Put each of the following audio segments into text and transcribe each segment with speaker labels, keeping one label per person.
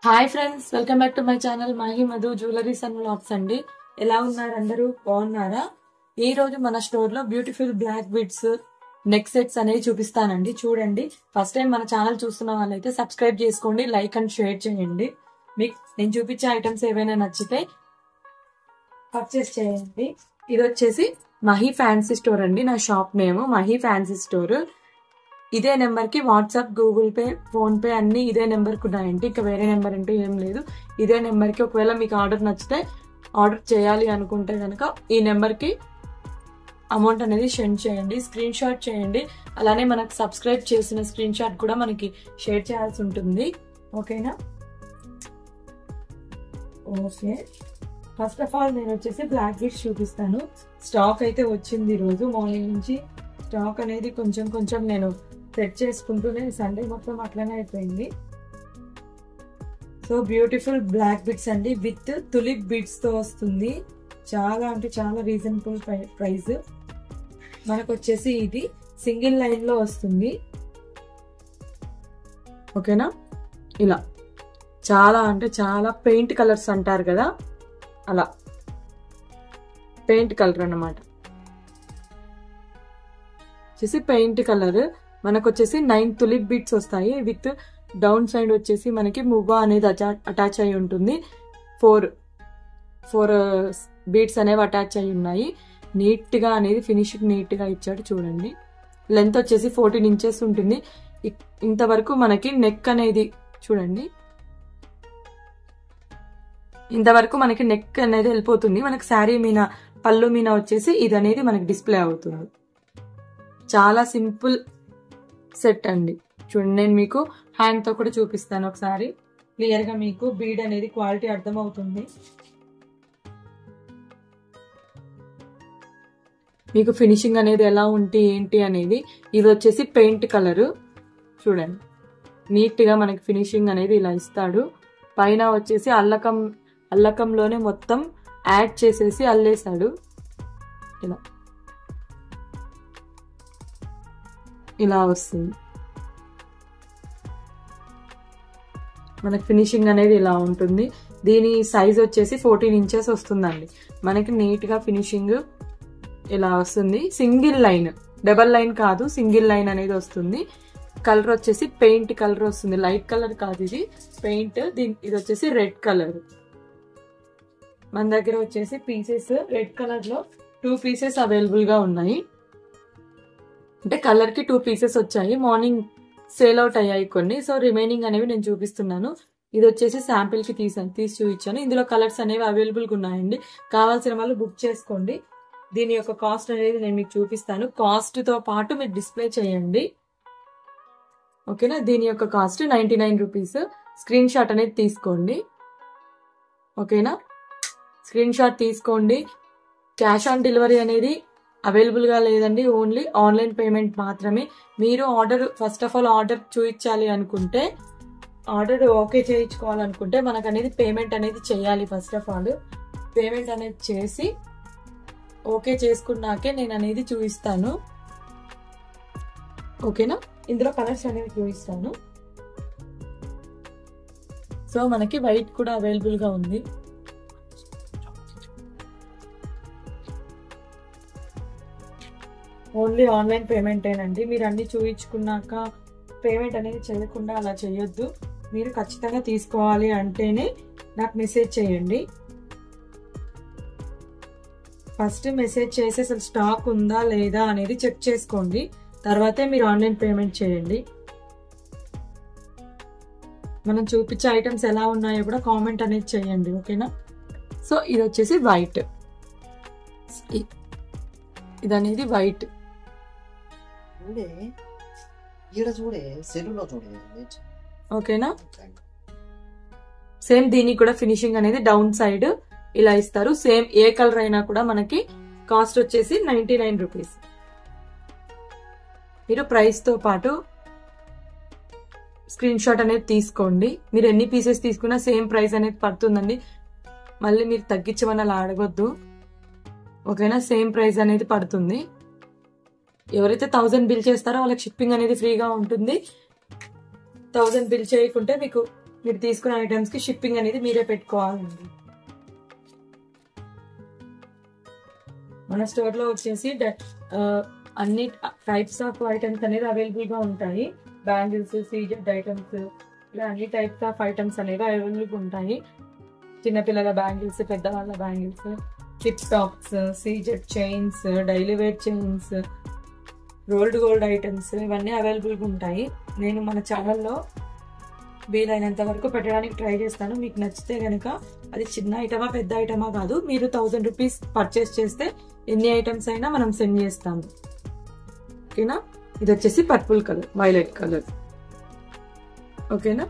Speaker 1: Hi friends, welcome back to my channel Mahe Madhu jewelleries and vlogs అండి. ఎలా ఉన్నారు అందరూ? బాగున్నారా? ఈ రోజు మన స్టోర్ లో beautiful black beads neck sets అనేవి చూపిస్తానండి. చూడండి, ఫస్ట్ టైం మన ఛానల్ చూస్తున్న వాళ్ళైతే సబ్స్క్రైబ్ చేసుకోండి, లైక్ అండ్ షేర్ చేయండి. మీకు నేను చూపించే ఐటమ్స్ ఏవైనా నచ్చితే పర్చేస్ చేయండి. ఇది వచ్చేసి మహి ఫ్యాన్సీ స్టోర్ అండి. నా shop name Mahi fancy store. ఇదే నెంబర్ కి WhatsApp, Google pay, phone pay అన్ని ఇదే నెంబర్ కి ఉన్నాయండి. ఇంకా వేరే నెంబర్ అంటూ ఏం లేదు. ఇదే నెంబర్ కి ఒకవేళ మీకు ఆర్డర్ నచ్చితే, ఆర్డర్ చేయాలి అనుకుంటే కనుక ఈ నెంబర్ కి అమౌంట్ అనేది సెండ్ చేయండి, స్క్రీన్ షాట్ చేయండి. అలానే మనకు సబ్స్క్రైబ్ చేసిన స్క్రీన్ షాట్ కూడా మనకి షేర్ చేయాల్సి ఉంటుంది. ఓకేనా? ఓకే, ఫస్ట్ ఆఫ్ ఆల్ నేను వచ్చేసి బ్లాక్ బిడ్స్ చూపిస్తాను. స్టాక్ అయితే వచ్చింది ఈరోజు మార్నింగ్ నుంచి. స్టాక్ అనేది కొంచెం నేను సెట్ చేసుకుంటూనే సండే మొత్తం అట్లనే అయిపోయింది. సో బ్యూటిఫుల్ బ్లాక్ బిడ్స్ అండి, విత్ తులిప్ బిడ్స్ తో వస్తుంది. చాలా అంటే చాలా రీజనబుల్ ప్రైస్. మనకు వచ్చేసి ఇది సింగిల్ లైన్ లో వస్తుంది. ఓకేనా? ఇలా చాలా అంటే చాలా పెయింట్ కలర్స్ అంటారు కదా, అలా పెయింట్ కలర్ అన్నమాట. వచ్చేసి పెయింట్ కలర్. మనకు వచ్చేసి 9 తులిప్ బీడ్స్ వస్తాయి. విత్ డౌన్ సైడ్ వచ్చేసి మనకి మువ్వా అనేది అటాచ్ అయి ఉంటుంది. 4 బీడ్స్ అనేవి అటాచ్ అయి ఉన్నాయి. నీట్ గా అనేది ఫినిషింగ్ నీట్ గా ఇచ్చాడు. చూడండి, లెంత్ వచ్చేసి 14 ఇంచెస్ ఉంటుంది. ఇంతవరకు మనకి నెక్ అనేది చూడండి, ఇంతవరకు మనకి నెక్ అనేది వెళ్ళిపోతుంది. మనకి శారీ మీద, పళ్ళు మీద వచ్చేసి ఇది అనేది మనకి డిస్ప్లే అవుతుంది. చాలా సింపుల్ సెట్ అండి. చూడండి, నేను మీకు హ్యాండ్ తో కూడా చూపిస్తాను ఒకసారి. క్లియర్ గా మీకు బీడ్ అనేది క్వాలిటీ అర్థమవుతుంది. మీకు ఫినిషింగ్ అనేది ఎలా ఉంటే ఏంటి అనేది. ఇది వచ్చేసి పెయింట్ కలర్. చూడండి, నీట్ గా మనకి ఫినిషింగ్ అనేది ఇలా ఇస్తాడు. పైన వచ్చేసి అల్లకంలోనే మొత్తం యాడ్ చేసేసి అల్లేసాడు. ఇలా వస్తుంది మనకి ఫినిషింగ్ అనేది ఇలా ఉంటుంది. దీని సైజ్ వచ్చేసి 14 ఇంచెస్ వస్తుందండి. మనకి నీట్ గా ఫినిషింగ్ ఇలా వస్తుంది. సింగిల్ లైన్, డబల్ లైన్ కాదు, సింగిల్ లైన్ అనేది వస్తుంది. కలర్ వచ్చేసి పెయింట్ కలర్ వస్తుంది, లైట్ కలర్ కాదు, ఇది పెయింట్. ఇది వచ్చేసి రెడ్ కలర్. మన దగ్గర వచ్చేసి పీసెస్ రెడ్ కలర్ లో 2 పీసెస్ అవైలబుల్ గా ఉన్నాయి. అంటే కలర్ కి 2 పీసెస్ వచ్చాయి. మార్నింగ్ సేల్ అవుట్ అయ్యాయి కొన్ని. సో రిమైనింగ్ అనేవి నేను చూపిస్తున్నాను. ఇది వచ్చేసి శాంపిల్ కి తీసి చూపించాను. ఇందులో కలర్స్ అనేవి అవైలబుల్ గా ఉన్నాయండి. కావాల్సిన వాళ్ళు బుక్ చేసుకోండి. దీని యొక్క కాస్ట్ అనేది నేను మీకు చూపిస్తాను. కాస్ట్ తో పాటు మీరు డిస్ప్లే చేయండి. ఓకేనా? దీని యొక్క కాస్ట్ 99 రూపీస్. స్క్రీన్ షాట్ అనేది తీసుకోండి. ఓకేనా? స్క్రీన్ షాట్ తీసుకోండి. క్యాష్ ఆన్ డెలివరీ అనేది అవైలబుల్ గా లేదండి, ఓన్లీ ఆన్లైన్ పేమెంట్ మాత్రమే. మీరు ఫస్ట్ ఆఫ్ ఆల్ ఆర్డర్ చూపించాలి అనుకుంటే, ఆర్డర్ ఓకే చేయించుకోవాలనుకుంటే మనకు అనేది పేమెంట్ అనేది చేయాలి. ఫస్ట్ ఆఫ్ ఆల్ పేమెంట్ అనేది చేసి ఓకే చేసుకున్నాకే నేను అనేది చూపిస్తాను. ఓకేనా? ఇందులో కలర్స్ అనేవి చూపిస్తాను. సో మనకి వైట్ కూడా అవైలబుల్ గా ఉంది. ఓన్లీ ఆన్లైన్ పేమెంటేనండి. మీరు అన్ని చూపించుకున్నాక పేమెంట్ అనేది చేయకుండా అలా చేయొద్దు. మీరు ఖచ్చితంగా తీసుకోవాలి అంటేనే నాకు మెసేజ్ చేయండి. ఫస్ట్ మెసేజ్ చేసి అసలు స్టాక్ ఉందా లేదా అనేది చెక్ చేసుకోండి. తర్వాతే మీరు ఆన్లైన్ పేమెంట్ చేయండి. మనం చూపించే ఐటమ్స్ ఎలా ఉన్నాయో కూడా కామెంట్ అనేది చేయండి. ఓకేనా? సో ఇది వచ్చేసి వైట్. ఇది అనేది వైట్. ఓకేనా? సేమ్ దీనికి కూడా ఫినిషింగ్ అనేది డౌన్ సైడ్ ఇలా ఇస్తారు. సేమ్ ఏ కలర్ అయినా కూడా మనకి కాస్ట్ వచ్చేసి 99 రూపీస్. మీరు ప్రైస్ తో పాటు స్క్రీన్ షాట్ అనేది తీసుకోండి. మీరు ఎన్ని పీసెస్ తీసుకున్నా సేమ్ ప్రైస్ అనేది పడుతుందండి. మళ్ళీ మీరు తగ్గించమని అలా అడగొద్దు. ఓకేనా? సేమ్ ప్రైస్ అనేది పడుతుంది. ఎవరైతే 1000 బిల్ చేస్తారో వాళ్ళకి షిప్పింగ్ అనేది ఫ్రీగా ఉంటుంది. 1000 బిల్ చేయకుంటే మీకు మీరు తీసుకున్న ఐటమ్స్ కి షిప్పింగ్ అనేది మీరే పెట్టుకోవాలండి. మన స్టోర్ లో వచ్చేసి అన్ని టైప్స్ ఆఫ్ ఐటమ్స్ అనేది అవైలబుల్ గా ఉంటాయి. బ్యాంగిల్స్, సీజెడ్ ఐటమ్స్, ఇలా అన్ని టైప్స్ ఆఫ్ ఐటమ్స్ అనేవి అవైలబుల్ ఉంటాయి. చిన్నపిల్లల బ్యాంగిల్స్, పెద్దవాళ్ళ bangles, tip tops, CZ chains, daily wear chains, rolled gold items, ఇవన్నీ అవైలబుల్గా ఉంటాయి. నేను మన ఛానల్లో వీలైనంత వరకు పెట్టడానికి ట్రై చేస్తాను. మీకు నచ్చితే కనుక అది చిన్న ఐటమా పెద్ద ఐటమా కాదు, మీరు 1000 రూపీస్ పర్చేస్ చేస్తే ఎన్ని ఐటమ్స్ అయినా మనం సెండ్ చేస్తాము. ఓకేనా? ఇది వచ్చేసి పర్పుల్ కలర్, వైలెట్ కలర్. ఓకేనా?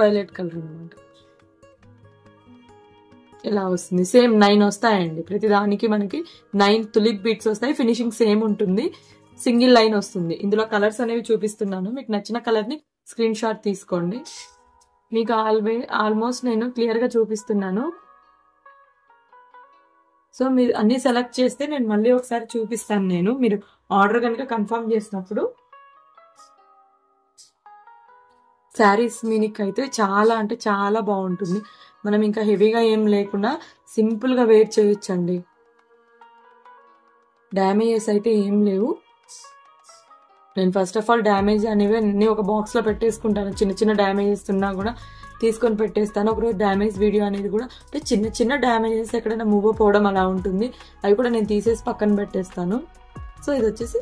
Speaker 1: వైలెట్ కలర్ అనమాట. ఇలా వస్తుంది. సేమ్ 9 వస్తాయండి. ప్రతి దానికి మనకి 9 తులిప్ బీట్స్ వస్తాయి. ఫినిషింగ్ సేమ్ ఉంటుంది. సింగిల్ లైన్ వస్తుంది. ఇందులో కలర్స్ అనేవి చూపిస్తున్నాను. మీకు నచ్చిన కలర్ ని స్క్రీన్ షాట్ తీసుకోండి. మీకు ఆల్మోస్ట్ నేను క్లియర్ గా చూపిస్తున్నాను. సో మీరు అన్ని సెలెక్ట్ చేస్తే నేను మళ్ళీ ఒకసారి చూపిస్తాను. నేను మీరు ఆర్డర్ కనుక కన్ఫర్మ్ చేసినప్పుడు శారీస్ మీనికి అయితే చాలా అంటే చాలా బాగుంటుంది. మనం ఇంకా హెవీగా ఏం లేకుండా సింపుల్ గా వేర్ చేయొచ్చండి. డ్యామేజెస్ అయితే ఏం లేవు. నేను ఫస్ట్ ఆఫ్ ఆల్ డ్యామేజ్ అనేవి అన్ని ఒక బాక్స్ లో పెట్టేసుకుంటాను. చిన్న చిన్న డ్యామేజెస్ ఉన్నా కూడా తీసుకొని పెట్టేస్తాను. ఒకరోజు డ్యామేజ్ వీడియో అనేది కూడా అంటే చిన్న చిన్న డ్యామేజెస్ ఎక్కడైనా మూవ్ పోవడం అలా ఉంటుంది, అవి కూడా నేను తీసేసి పక్కన పెట్టేస్తాను. సో ఇది వచ్చేసి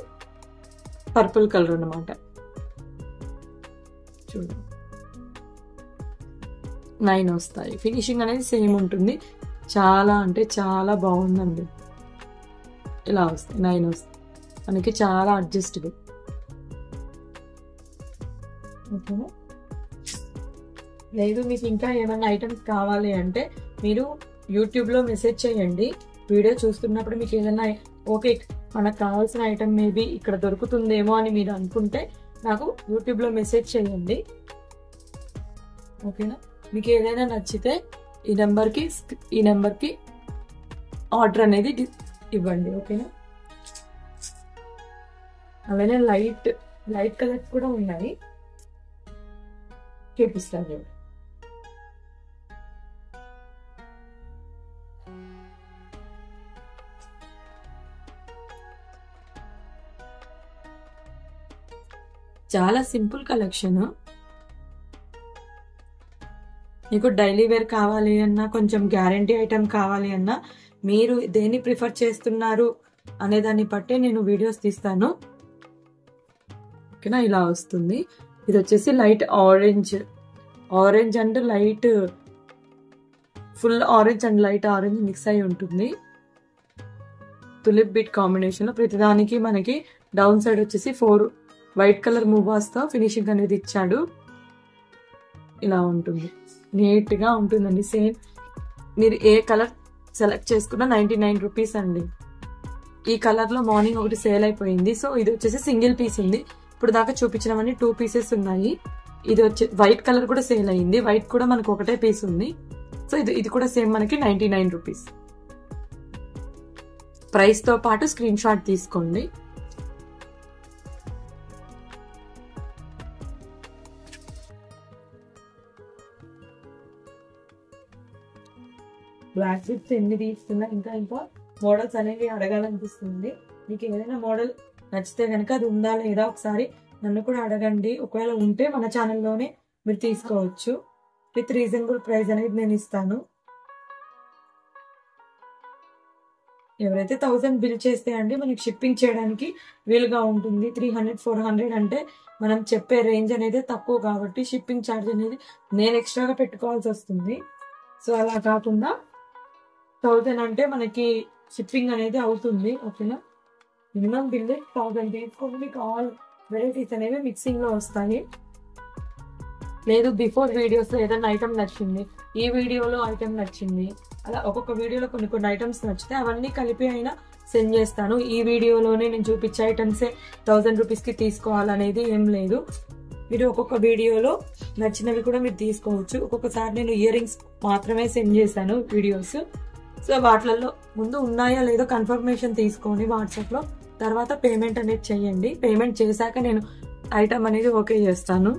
Speaker 1: పర్పుల్ కలర్ అన్నమాట. చూడండి 9 వస్తాయి. ఫినిషింగ్ అనేది సేమ్ ఉంటుంది. చాలా అంటే చాలా బాగుందండి. ఇలా వస్తాయి 9 వస్తాయి మనకి, చాలా అడ్జస్టబుల్. ఓకేనా? లేదు మీకు ఇంకా ఏమైనా ఐటమ్స్ కావాలి అంటే మీరు యూట్యూబ్లో మెసేజ్ చేయండి. వీడియో చూస్తున్నప్పుడు మీకు ఏదైనా ఓకే మనకు కావాల్సిన ఐటమ్ మేబీ ఇక్కడ దొరుకుతుందేమో అని మీరు అనుకుంటే నాకు యూట్యూబ్లో మెసేజ్ చేయండి. ఓకేనా? మీకు ఏదైనా నచ్చితే ఈ నెంబర్కి ఆర్డర్ అనేది ఇవ్వండి. ఓకేనా? అలానే లైట్ కలర్స్ కూడా ఉన్నాయి, చూపిస్తాను. చాలా సింపుల్ కలెక్షన్. మీకు డైలీ వేర్ కావాలి అన్నా, కొంచెం గ్యారంటీ ఐటమ్ కావాలి అన్నా, మీరు దేన్ని ప్రిఫర్ చేస్తున్నారు అనే దాన్ని బట్టే నేను వీడియోస్ తీస్తాను. ఓకేనా? ఇలా వస్తుంది. ఇది వచ్చేసి light orange and light, full orange and light orange mix అయి ఉంటుంది. తులిప్ బీట్ కాంబినేషన్ లో ప్రతిదానికి మనకి డౌన్ సైడ్ వచ్చేసి 4 వైట్ కలర్ మూవాస్ తో ఫినిషింగ్ అనేది ఇచ్చాడు. ఇలా ఉంటుంది, నీట్ గా ఉంటుందండి. సేమ్ మీరు ఏ కలర్ సెలెక్ట్ చేసుకున్నా 99 రూపీస్ అండి. ఈ కలర్ లో మార్నింగ్ ఒకటి సేల్ అయిపోయింది. సో ఇది వచ్చేసి సింగిల్ పీస్ ఉంది. ఇప్పుడు దాకా చూపించినవన్నీ 2 పీసెస్ ఉన్నాయి. ఇది వచ్చి వైట్ కలర్ కూడా సేల్ అయింది. వైట్ కూడా మనకు ఒకటే పీస్ ఉంది. సో ఇది కూడా సేమ్ మనకి 99 రూపీస్. ప్రైస్ తో పాటు స్క్రీన్ షాట్ తీసుకోండి. బ్లాక్ జిప్స్ ఎన్ని తీసుకున్నా ఇంకా మోడల్స్ అనేవి అడగాలనిపిస్తుంది. మీకు ఏదైనా మోడల్ నచ్చితే కనుక అది ఉందా లేదా ఒకసారి నన్ను కూడా అడగండి. ఒకవేళ ఉంటే మన ఛానల్లోనే మీరు తీసుకోవచ్చు. విత్ రీజనబుల్ ప్రైస్ అనేది నేను ఇస్తాను. ఎవరైతే 1000 బిల్ చేస్తే అండి మనకి షిప్పింగ్ చేయడానికి వీలుగా ఉంటుంది. 300-400 అంటే మనం చెప్పే రేంజ్ అనేది తక్కువ కాబట్టి షిప్పింగ్ ఛార్జ్ అనేది నేను ఎక్స్ట్రాగా పెట్టుకోవాల్సి వస్తుంది. సో అలా కాకుండా 1000 అంటే మనకి షిప్పింగ్ అనేది అవుతుంది. ఓకేనా? మినిమం బిల్ 1000 తీసుకొని మీకు ఆల్ వెరైటీస్ అనేవి మిక్సింగ్ లో వస్తాయి. లేదు బిఫోర్ వీడియోస్ లో ఏదైనా ఐటమ్ నచ్చింది, ఈ వీడియోలో ఐటమ్ నచ్చింది, అలా ఒక్కొక్క వీడియోలో కొన్ని ఐటమ్స్ నచ్చితే అవన్నీ కలిపి అయినా సెండ్ చేస్తాను. ఈ వీడియోలోనే నేను చూపించే ఐటమ్సే 1000 రూపీస్కి తీసుకోవాలనేది ఏం లేదు. మీరు ఒక్కొక్క వీడియోలో నచ్చినవి కూడా మీరు తీసుకోవచ్చు. ఒక్కొక్కసారి నేను ఇయర్ రింగ్స్ మాత్రమే సెండ్ చేశాను వీడియోస్. సో వాటిలలో ముందు ఉన్నాయా లేదో కన్ఫర్మేషన్ తీసుకొని వాట్సాప్లో, తర్వాత పేమెంట్ అనేది చేయండి. పేమెంట్ చేశాక నేను ఐటమ్ అనేది ఓకే చేస్తాను.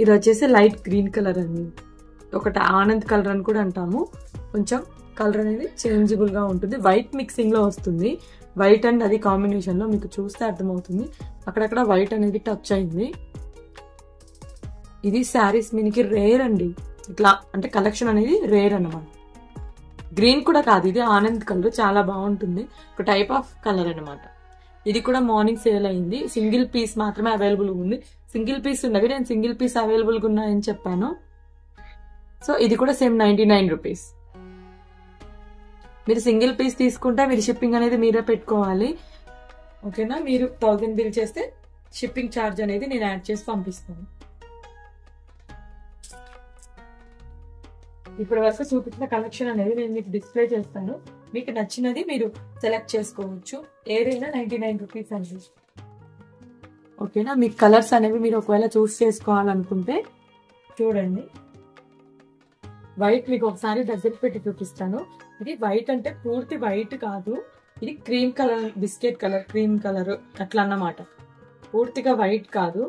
Speaker 1: ఇది వచ్చేసి లైట్ గ్రీన్ కలర్ అండి, ఒకటి ఆనంద్ కలర్ అని కూడా అంటాము. కొంచెం కలర్ అనేది చేంజబుల్ గా ఉంటుంది, వైట్ మిక్సింగ్ లో వస్తుంది. వైట్ అండ్ అది కాంబినేషన్ లో మీకు చూస్తే అర్థమవుతుంది. అక్కడక్కడ వైట్ అనేది టచ్ అయింది. ఇది శారీస్ మీనికి రేర్ అండి, ఇట్లా అంటే కలెక్షన్ అనేది రేర్ అన్నమాట. గ్రీన్ కూడా కాదు, ఇది ఆనంద్ కలర్, చాలా బాగుంటుంది, ఒక టైప్ ఆఫ్ కలర్ అనమాట. ఇది కూడా మార్నింగ్ సేల్ అయింది, సింగిల్ పీస్ మాత్రమే అవైలబుల్ ఉంది. సింగిల్ పీస్ ఉన్నవి నేను సింగిల్ పీస్ అవైలబుల్ గా ఉన్నాయని చెప్పాను. సో ఇది కూడా సేమ్ 99 రూపీస్. మీరు సింగిల్ పీస్ తీసుకుంటే మీరు షిప్పింగ్ అనేది మీరే పెట్టుకోవాలి, ఓకేనా. మీరు 1000 బిల్ చేస్తే షిప్పింగ్ ఛార్జ్ అనేది నేను యాడ్ చేసి పంపిస్తాను. ఇప్పటి వరకు చూపించిన కలెక్షన్ అనేది నేను మీకు డిస్ప్లే చేస్తాను, మీకు నచ్చినది మీరు సెలెక్ట్ చేసుకోవచ్చు. ఏదైనా 99 రూపీస్ అండి, ఓకేనా. మీకు కలర్స్ అనేవి మీరు ఒకవేళ చూస్ చేసుకోవాలనుకుంటే చూడండి. వైట్ మీకు ఒకసారి దగ్గరికి పెట్టి చూపిస్తాను. ఇది వైట్ అంటే పూర్తి వైట్ కాదు, ఇది cream colour, biscuit colour, cream colour అట్లా అన్నమాట, పూర్తిగా వైట్ కాదు.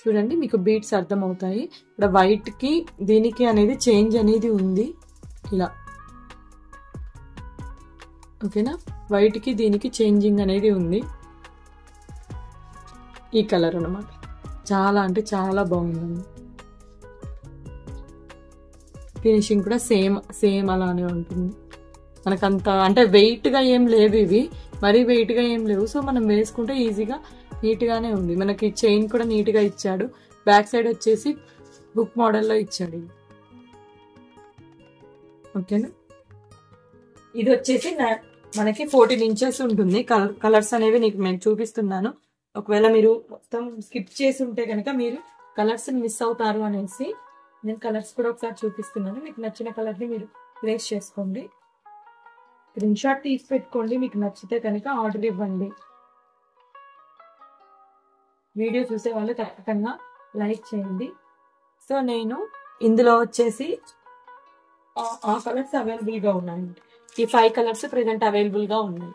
Speaker 1: చూడండి మీకు బీట్స్ అర్థమవుతాయి. ఇక్కడ వైట్ కి దీనికి అనేది చేంజ్ అనేది ఉంది ఇలా, ఓకేనా. వైట్ కి దీనికి చేంజింగ్ అనేది ఉంది. ఈ కలర్ అన్నమాట, చాలా అంటే చాలా బాగుంది. ఫినిషింగ్ కూడా సేమ్ అలానే ఉంటుంది. మనకంత అంటే వెయిట్ గా ఏం లేవు ఇవి, మరీ వెయిట్ గా ఏం లేవు. సో మనం వేసుకుంటే ఈజీగా నీట్ గానే ఉంది. మనకి చైన్ కూడా నీట్ గా ఇచ్చాడు, బ్యాక్ సైడ్ వచ్చేసి బుక్ మోడల్లో ఇచ్చాడు, ఓకేనా. ఇది వచ్చేసి మనకి 14 ఇంచెస్ ఉంటుంది. కలర్స్ అనేవి నీకు నేను చూపిస్తున్నాను. ఒకవేళ మీరు మొత్తం స్కిప్ చేసి ఉంటే కనుక మీరు కలర్స్ మిస్ అవుతారు అనేసి నేను కలర్స్ కూడా ఒకసారి చూపిస్తున్నాను. మీకు నచ్చిన కలర్ ని మీరు ప్లేస్ చేసుకోండి, స్క్రీన్ షాట్ తీసి పెట్టుకోండి. మీకు నచ్చితే కనుక ఆర్డర్ ఇవ్వండి. వీడియో చూసే వాళ్ళు ఖచ్చితంగా లైక్ చేయండి. సో నేను ఇందులో వచ్చేసి ఆ కలర్స్ అవైలబుల్ గా ఉన్నాయి. ఈ 5 కలర్స్ ప్రెసెంట్ అవైలబుల్ గా ఉన్నాయి,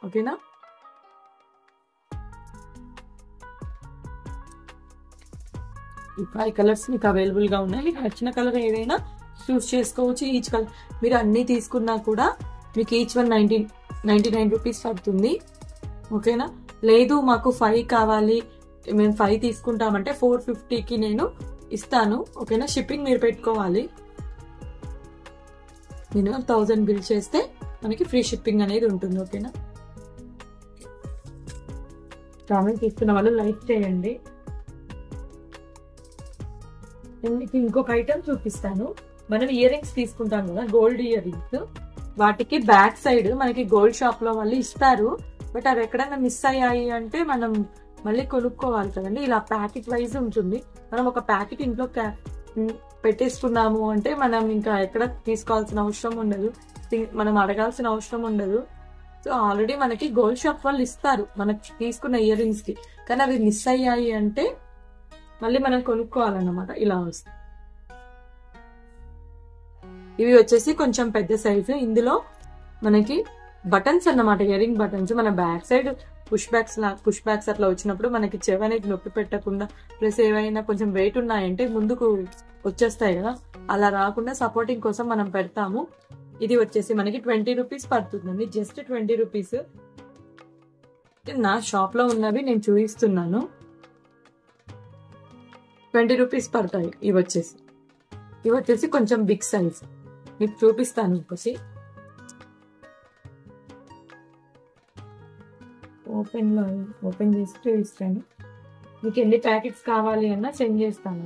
Speaker 1: ఓకేనా. ఈ 5 కలర్స్ మీకు అవైలబుల్ గా ఉన్నాయి. మీకు నచ్చిన కలర్ ఏదైనా చూస్ చేసుకోవచ్చు. ఈచ్ కలర్ మీరు అన్ని తీసుకున్నా కూడా మీకు ఈచ్ వన్ 99 రూపీస్ పడుతుంది, ఓకేనా. లేదు మాకు 5 కావాలి, మేము 5 తీసుకుంటామంటే 450కి నేను ఇస్తాను, ఓకేనా. షిప్పింగ్ మీరు పెట్టుకోవాలి. మినిమం 1000 బిల్ చేస్తే మనకి ఫ్రీ షిప్పింగ్ అనేది ఉంటుంది, ఓకేనా. కామెంట్ ఇస్తున్న వాళ్ళు లైక్ చేయండి. నేను మీకు ఇంకొక ఐటమ్ చూపిస్తాను. మనం ఇయర్ రింగ్స్ తీసుకుంటాం కదా, గోల్డ్ ఇయర్ రింగ్స్, వాటికి బ్యాక్ సైడ్ మనకి గోల్డ్ షాప్ లో వాళ్ళు ఇస్తారు. బట్ అవి ఎక్కడైనా మిస్ అయ్యాయి అంటే మనం మళ్ళీ కొనుక్కోవాలి కదండి. ఇలా ప్యాకెట్ వైజ్ ఉంటుంది. మనం ఒక ప్యాకెట్ ఇంట్లో పెట్టేసుకున్నాము అంటే మనం ఇంకా ఎక్కడ తీసుకోవాల్సిన అవసరం ఉండదు, మనం అడగాల్సిన అవసరం ఉండదు. సో ఆల్రెడీ మనకి గోల్డ్ షాప్ వాళ్ళు ఇస్తారు మనకి తీసుకున్న ఇయర్ రింగ్స్ కి. కానీ అవి మిస్ అయ్యాయి అంటే మళ్ళీ మనం కొనుక్కోవాలన్నమాట. ఇలా వస్తుంది. ఇవి వచ్చేసి కొంచెం పెద్ద సైజు. ఇందులో మనకి బటన్స్ అన్నమాట, ఇయర్ రింగ్ బటన్స్. మన బ్యాక్ సైడ్ పుష్ బ్యాక్స్ అట్లా వచ్చినప్పుడు మనకి చెవి అనేది నొప్పి పెట్టకుండా, ప్లస్ ఏవైనా కొంచెం వెయిట్ ఉన్నాయంటే ముందుకు వచ్చేస్తాయి కదా, అలా రాకుండా సపోర్టింగ్ కోసం మనం పెడతాము. ఇది వచ్చేసి మనకి 20 రూపీస్ పడుతుందండి, జస్ట్ 20 రూపీస్. నా షాప్ లో ఉన్నవి నేను చూపిస్తున్నాను. 20 రూపీస్ పడతాయి. ఇవి వచ్చేసి కొంచెం బిగ్ సైజ్, మీకు చూపిస్తాను. ఇంకోసి ఓపెన్ చేసి చూపిస్తాను. మీకు ఎన్ని ప్యాకెట్స్ కావాలి అన్నా సెండ్ చేస్తాను.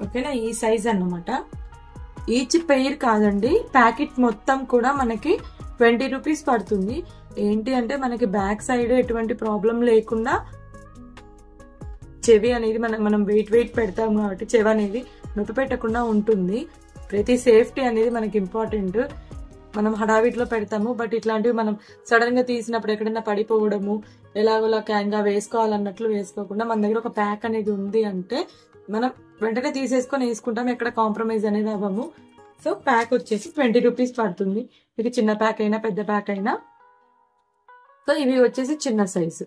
Speaker 1: ఓకేనా, ఈ సైజ్ అన్నమాట. ఈచ్ పెయిర్ కాదండి, ప్యాకెట్ మొత్తం కూడా మనకి 20 రూపీస్ పడుతుంది. ఏంటి అంటే మనకి బ్యాక్ సైడ్ ఎటువంటి ప్రాబ్లం లేకుండా చెవి అనేది మనం వెయిట్ పెడతాం కాబట్టి చెవి అనేది నొప్పి పెట్టకుండా ఉంటుంది. ప్రతి సేఫ్టీ అనేది మనకి ఇంపార్టెంట్. మనం హడావిడిలో పెడతాము, బట్ ఇట్లాంటివి మనం సడన్ గా తీసినప్పుడు ఎక్కడైనా పడిపోవడము, ఎలాగోలా క్యాన్గా వేసుకోవాలన్నట్లు వేసుకోకుండా మన దగ్గర ఒక ప్యాక్ అనేది ఉంది అంటే మనం వెంటనే తీసేసుకొని వేసుకుంటాం, ఎక్కడ కాంప్రమైజ్ అనేది అవ్వము. సో ప్యాక్ వచ్చేసి 20 రూపీస్ పడుతుంది. మీకు చిన్న ప్యాక్ అయినా పెద్ద ప్యాక్ అయినా. సో ఇవి వచ్చేసి చిన్న సైజు.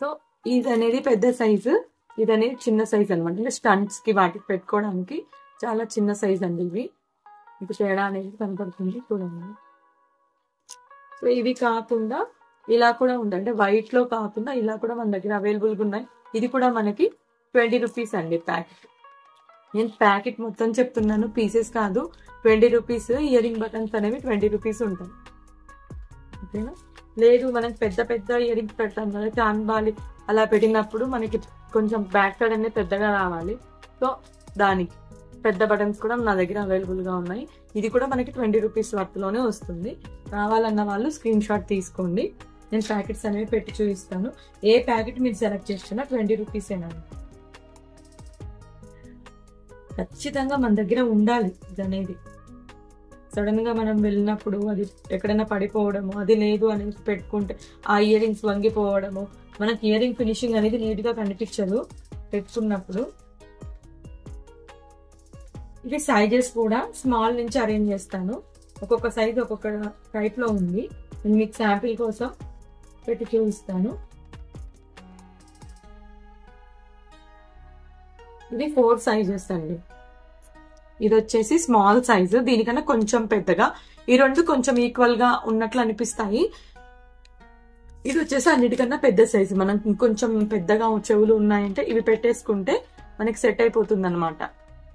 Speaker 1: సో ఇది అనేది పెద్ద సైజు, ఇది అనేది చిన్న సైజ్ అనమాట. అంటే స్టంట్స్ కి వాటికి పెట్టుకోవడానికి చాలా చిన్న సైజ్ అండి ఇవి. మీకు తేడా అనేది కనపడుతుంది చూడండి. సో ఇవి కాకుండా ఇలా కూడా ఉంది, అంటే వైట్ లో కాకుండా ఇలా కూడా మన దగ్గర అవైలబుల్గా ఉన్నాయి. ఇది కూడా మనకి 20 రూపీస్ అండి ప్యాకెట్. నేను ప్యాకెట్ మొత్తం చెప్తున్నాను, పీసెస్ కాదు. 20 రూపీస్. ఇయర్ రింగ్ బటన్స్ అనేవి 20 రూపీస్ ఉంటాయి. ఓకేనా? లేదు మనకి పెద్ద పెద్ద ఇయర్ రింగ్స్ పెడతాం కదా, చాన్బాలి అలా పెట్టినప్పుడు మనకి కొంచెం బ్యాక్ సైడ్ అనేది పెద్దగా రావాలి. సో దానికి పెద్ద బటన్స్ కూడా నా దగ్గర అవైలబుల్గా ఉన్నాయి. ఇది కూడా మనకి 20 రూపీస్ వర్త్లోనే వస్తుంది. కావాలన్న వాళ్ళు స్క్రీన్ షాట్ తీసుకోండి. నేను ప్యాకెట్స్ అనేవి పెట్టి చూపిస్తాను. ఏ ప్యాకెట్ మీరు సెలెక్ట్ చేస్తున్నా 20 రూపీసేనండి. ఖచ్చితంగా మన దగ్గర ఉండాలి ఇది అనేది. సడన్ గా మనం వెళ్ళినప్పుడు అది ఎక్కడైనా పడిపోవడము, అది లేదు అనేది పెట్టుకుంటే ఆ ఇయర్ రింగ్స్ వంగిపోవడము, మనకి ఇయర్ రింగ్ ఫినిషింగ్ అనేది నీట్ గా కనిపించదు పెట్టుకున్నప్పుడు. ఇది సైజెస్ కూడా స్మాల్ నుంచి అరేంజ్ చేస్తాను. ఒక్కొక్క సైజ్ ఒక్కొక్క టైప్ లో ఉంది. నేను మీకు శాంపిల్ కోసం పెట్టి చూపిస్తాను. ఇది 4 సైజెస్ అండి. ఇది వచ్చేసి స్మాల్ సైజు, దీనికన్నా కొంచెం పెద్దగా. ఈ రెండు కొంచెం ఈక్వల్ గా ఉన్నట్లు అనిపిస్తాయి. ఇది వచ్చేసి అన్నిటికన్నా పెద్ద సైజు. మనం ఇంకొంచెం పెద్దగా చెవులు ఉన్నాయంటే ఇవి పెట్టేసుకుంటే మనకి సెట్ అయిపోతుంది అనమాట.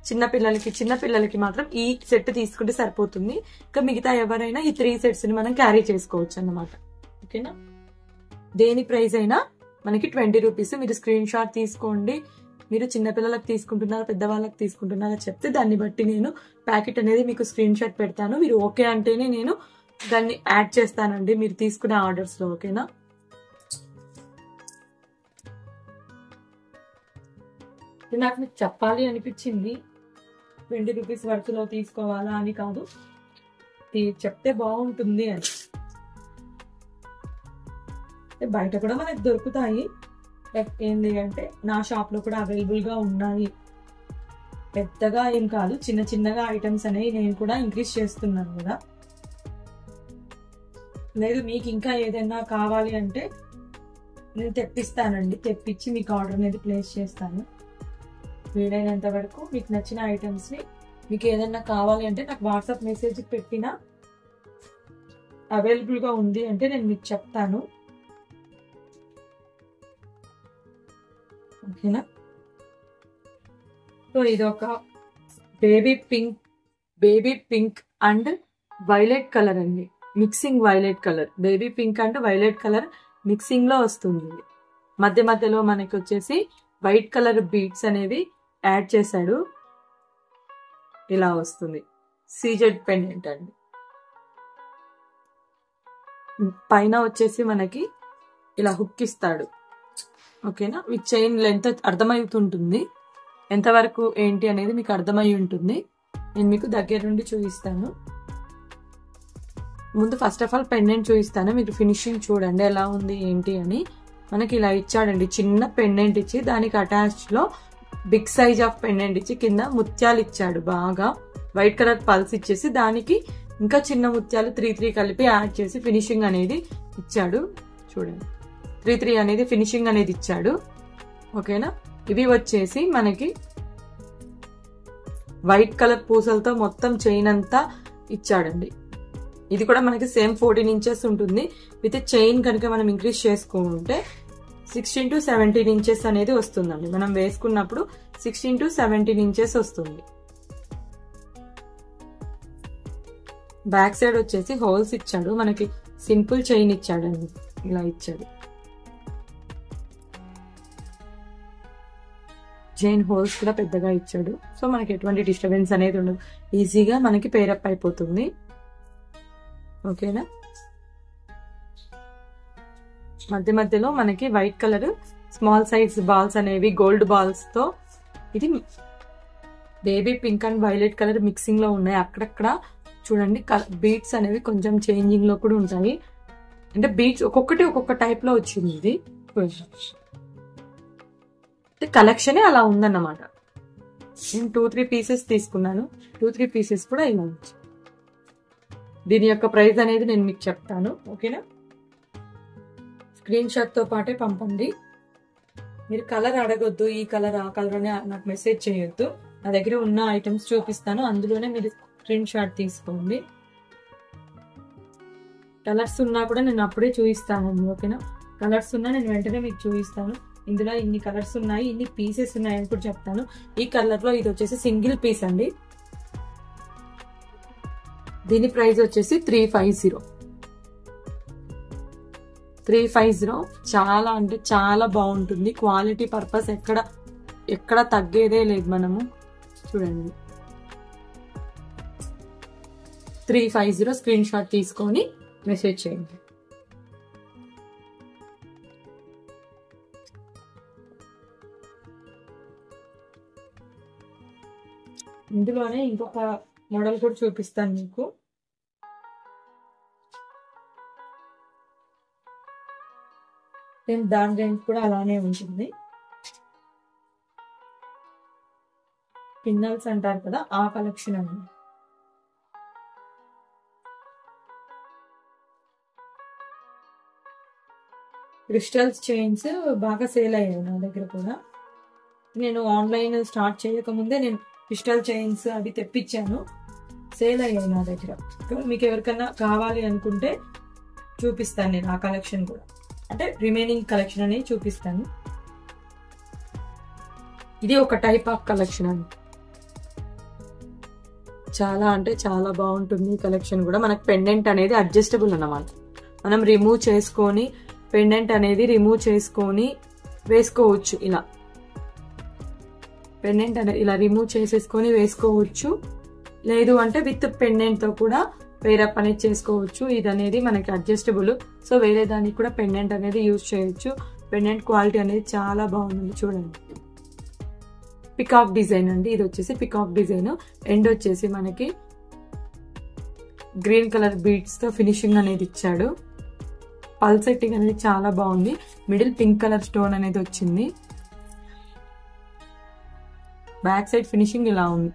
Speaker 1: చిన్నపిల్లలకి మాత్రం ఈ సెట్ తీసుకుంటే సరిపోతుంది. ఇంకా మిగతా ఎవరైనా ఈ 3 సెట్స్ ని మనం క్యారీ చేసుకోవచ్చు అన్నమాట. ఓకేనా? దేని ప్రైస్ అయినా మనకి 20 రూపీస్. మీరు స్క్రీన్ షాట్ తీసుకోండి. మీరు చిన్నపిల్లలకు తీసుకుంటున్నారా పెద్దవాళ్ళకి తీసుకుంటున్నారా చెప్తే దాన్ని బట్టి నేను ప్యాకెట్ అనేది మీకు స్క్రీన్ షాట్ పెడతాను. మీరు ఓకే అంటేనే నేను దాన్ని యాడ్ చేస్తానండి మీరు తీసుకునే ఆర్డర్స్ లో. ఓకేనా? నాకు మీకు చెప్పాలి అనిపించింది, 20 రూపీస్ వర్త్లో తీసుకోవాలా అని కాదు, చెప్తే బాగుంటుంది అని. బయట కూడా మనకు దొరుకుతాయి. ఏంది అంటే నా షాప్ లో కూడా అవైలబుల్ గా ఉన్నాయి. పెద్దగా ఏం కాదు, చిన్న చిన్నగా ఐటమ్స్ అనేవి నేను కూడా ఇంక్రీజ్ చేస్తున్నాను కదా. లేదు మీకు ఇంకా ఏదైనా కావాలి అంటే నేను తెప్పిస్తానండి. తెప్పించి మీకు ఆర్డర్ అనేది ప్లేస్ చేస్తాను. వీలైనంత వరకు మీకు నచ్చిన ఐటమ్స్ ని, మీకు ఏదైనా కావాలి అంటే నాకు వాట్సాప్ మెసేజ్ పెట్టినా అవైలబుల్ గా ఉంది అంటే నేను మీకు చెప్తాను. ఓకేనా? సో ఇది ఒక baby pink and violet colour అండి. Mixing violet colour, baby pink and violet colour mixing లో వస్తుంది. మధ్య మధ్యలో మనకి వచ్చేసి వైట్ కలర్ బీడ్స్ అనేవి యాడ్ చేశాడు. ఇలా వస్తుంది. సీజెడ్ పెండెంట్ అండి. పైన వచ్చేసి మనకి ఇలా హుక్ ఇస్తాడు. ఓకేనా? మీకు చైన్ లెంత్ అర్థమవుతుంటుంది, ఎంతవరకు ఏంటి అనేది మీకు అర్థమై ఉంటుంది. నేను మీకు దగ్గర నుండి చూపిస్తాను. ముందు ఫస్ట్ ఆఫ్ ఆల్ పెండెంట్ చూపిస్తాను, మీరు ఫినిషింగ్ చూడండి ఎలా ఉంది ఏంటి అని. మనకి ఇలా ఇచ్చాడండి, చిన్న పెండెంట్ ఇచ్చి దానికి అటాచ్ లో బిగ్ సైజ్ ఆఫ్ పెండెంట్ ఇచ్చి కింద ముత్యాలు ఇచ్చాడు. బాగా వైట్ కలర్ పల్స్ ఇచ్చేసి దానికి ఇంకా చిన్న ముత్యాలు 3 కలిపి యాడ్ చేసి ఫినిషింగ్ అనేది ఇచ్చాడు. చూడండి 3 అనేది ఫినిషింగ్ అనేది ఇచ్చాడు. ఓకేనా? ఇవి వచ్చేసి మనకి వైట్ కలర్ పూసలతో మొత్తం చైన్ అంతా ఇచ్చాడండి. ఇది కూడా మనకి సేమ్ 14 ఇంచెస్ ఉంటుంది. విత్ చైన్ కనుక మనం ఇంక్రీజ్ చేసుకుంటే 16 to 17 ఇంచెస్ అనేది వస్తుందండి. మనం వేసుకున్నప్పుడు 16 to 17 ఇంచెస్ వస్తుంది. బ్యాక్ సైడ్ వచ్చేసి హోల్స్ ఇచ్చాడు. మనకి సింపుల్ చైన్ ఇచ్చాడండి, ఇలా ఇచ్చాడు. చైన్ హోల్స్ కూడా పెద్దగా ఇచ్చాడు. సో మనకి ఎటువంటి డిస్టర్బెన్స్ అనేది ఉండదు, ఈజీగా మనకి పేరప్ అయిపోతుంది. ఓకేనా? మధ్య మధ్యలో మనకి white colour small size balls అనేవి గోల్డ్ బాల్స్ తో, ఇది baby pink and violet colour mixing లో ఉన్నాయి. అక్కడక్కడ చూడండి బీట్స్ అనేవి కొంచెం చేంజింగ్ లో కూడా ఉంటాయి. అంటే బీట్స్ ఒక్కొక్కటి ఒక్కొక్క టైప్ లో వచ్చింది. ఇది కలెక్షనే అలా ఉందన్నమాట. నేను 2-3 పీసెస్ తీసుకున్నాను. 2-3 పీసెస్ కూడా ఇలా ఉంది. దీని యొక్క ప్రైస్ అనేది నేను మీకు చెప్తాను. ఓకేనా? స్క్రీన్ షాట్తో పాటే పంపండి. మీరు కలర్ అడగొద్దు, ఈ కలర్ ఆ కలర్ అని నాకు మెసేజ్ చేయొద్దు. నా దగ్గర ఉన్న ఐటమ్స్ చూపిస్తాను, అందులోనే మీరు స్క్రీన్ షాట్ తీసుకోండి. కలర్స్ ఉన్నా కూడా నేను అప్పుడే చూపిస్తానండి. ఓకేనా? కలర్స్ ఉన్నా నేను వెంటనే మీకు చూపిస్తాను. ఇందులో ఇన్ని కలర్స్ ఉన్నాయి, ఇన్ని పీసెస్ ఉన్నాయి అని కూడా చెప్తాను. ఈ కలర్లో ఇది వచ్చేసి సింగిల్ పీస్ అండి. దీని ప్రైస్ వచ్చేసి 350. 350 చాలా అంటే చాలా బాగుంటుంది. క్వాలిటీ పర్పస్ ఎక్కడ తగ్గేదే లేదు. మనము చూడండి 350 స్క్రీన్ షాట్ తీసుకొని మెసేజ్ చేయండి. ఇందులోనే ఇంకొక మోడల్ కూడా చూపిస్తాను మీకు. దాని రేంజ్ కూడా అలానే ఉంటుంది. పిన్నల్స్ అంటారు కదా, ఆ కలెక్షన్ అండి. క్రిస్టల్స్ చైన్స్ బాగా సేల్ అయ్యాయి నా దగ్గర కూడా. నేను ఆన్లైన్ స్టార్ట్ చేయకముందే నేను క్రిస్టల్ చైన్స్ అవి తెప్పించాను, సేల్ అయ్యాయి నా దగ్గర. మీకు ఎవరికన్నా కావాలి అనుకుంటే చూపిస్తాను నేను ఆ కలెక్షన్ కూడా, అంటే రిమైనింగ్ కలెక్షన్ అనేది చూపిస్తాను. ఇది ఒక టైప్ ఆఫ్ కలెక్షన్ అండి. చాలా అంటే చాలా బాగుంటుంది ఈ కలెక్షన్ కూడా. మనకు పెండెంట్ అనేది అడ్జస్టబుల్ అన్నమాట. మనం రిమూవ్ చేసుకొని పెండెంట్ అనేది రిమూవ్ చేసుకొని వేసుకోవచ్చు. ఇలా పెండెంట్ అనేది ఇలా రిమూవ్ చేసేసుకొని వేసుకోవచ్చు. లేదు అంటే విత్ పెండెంట్ తో కూడా పేరప్ అనేది చేసుకోవచ్చు. ఇది అనేది మనకి అడ్జస్టబుల్. సో వేరే దానికి కూడా పెండెంట్ అనేది యూజ్ చేయొచ్చు. పెండెంట్ క్వాలిటీ అనేది చాలా బాగుంది. చూడండి, పికాక్ డిజైన్ అండి. ఇది వచ్చేసి పికాక్ డిజైన్. ఎండ్ వచ్చేసి మనకి గ్రీన్ కలర్ బీడ్స్ తో ఫినిషింగ్ అనేది ఇచ్చాడు. పల్ సెట్టింగ్ అనేది చాలా బాగుంది. మిడిల్ పింక్ కలర్ స్టోన్ అనేది వచ్చింది. బ్యాక్ సైడ్ ఫినిషింగ్ ఇలా ఉంది.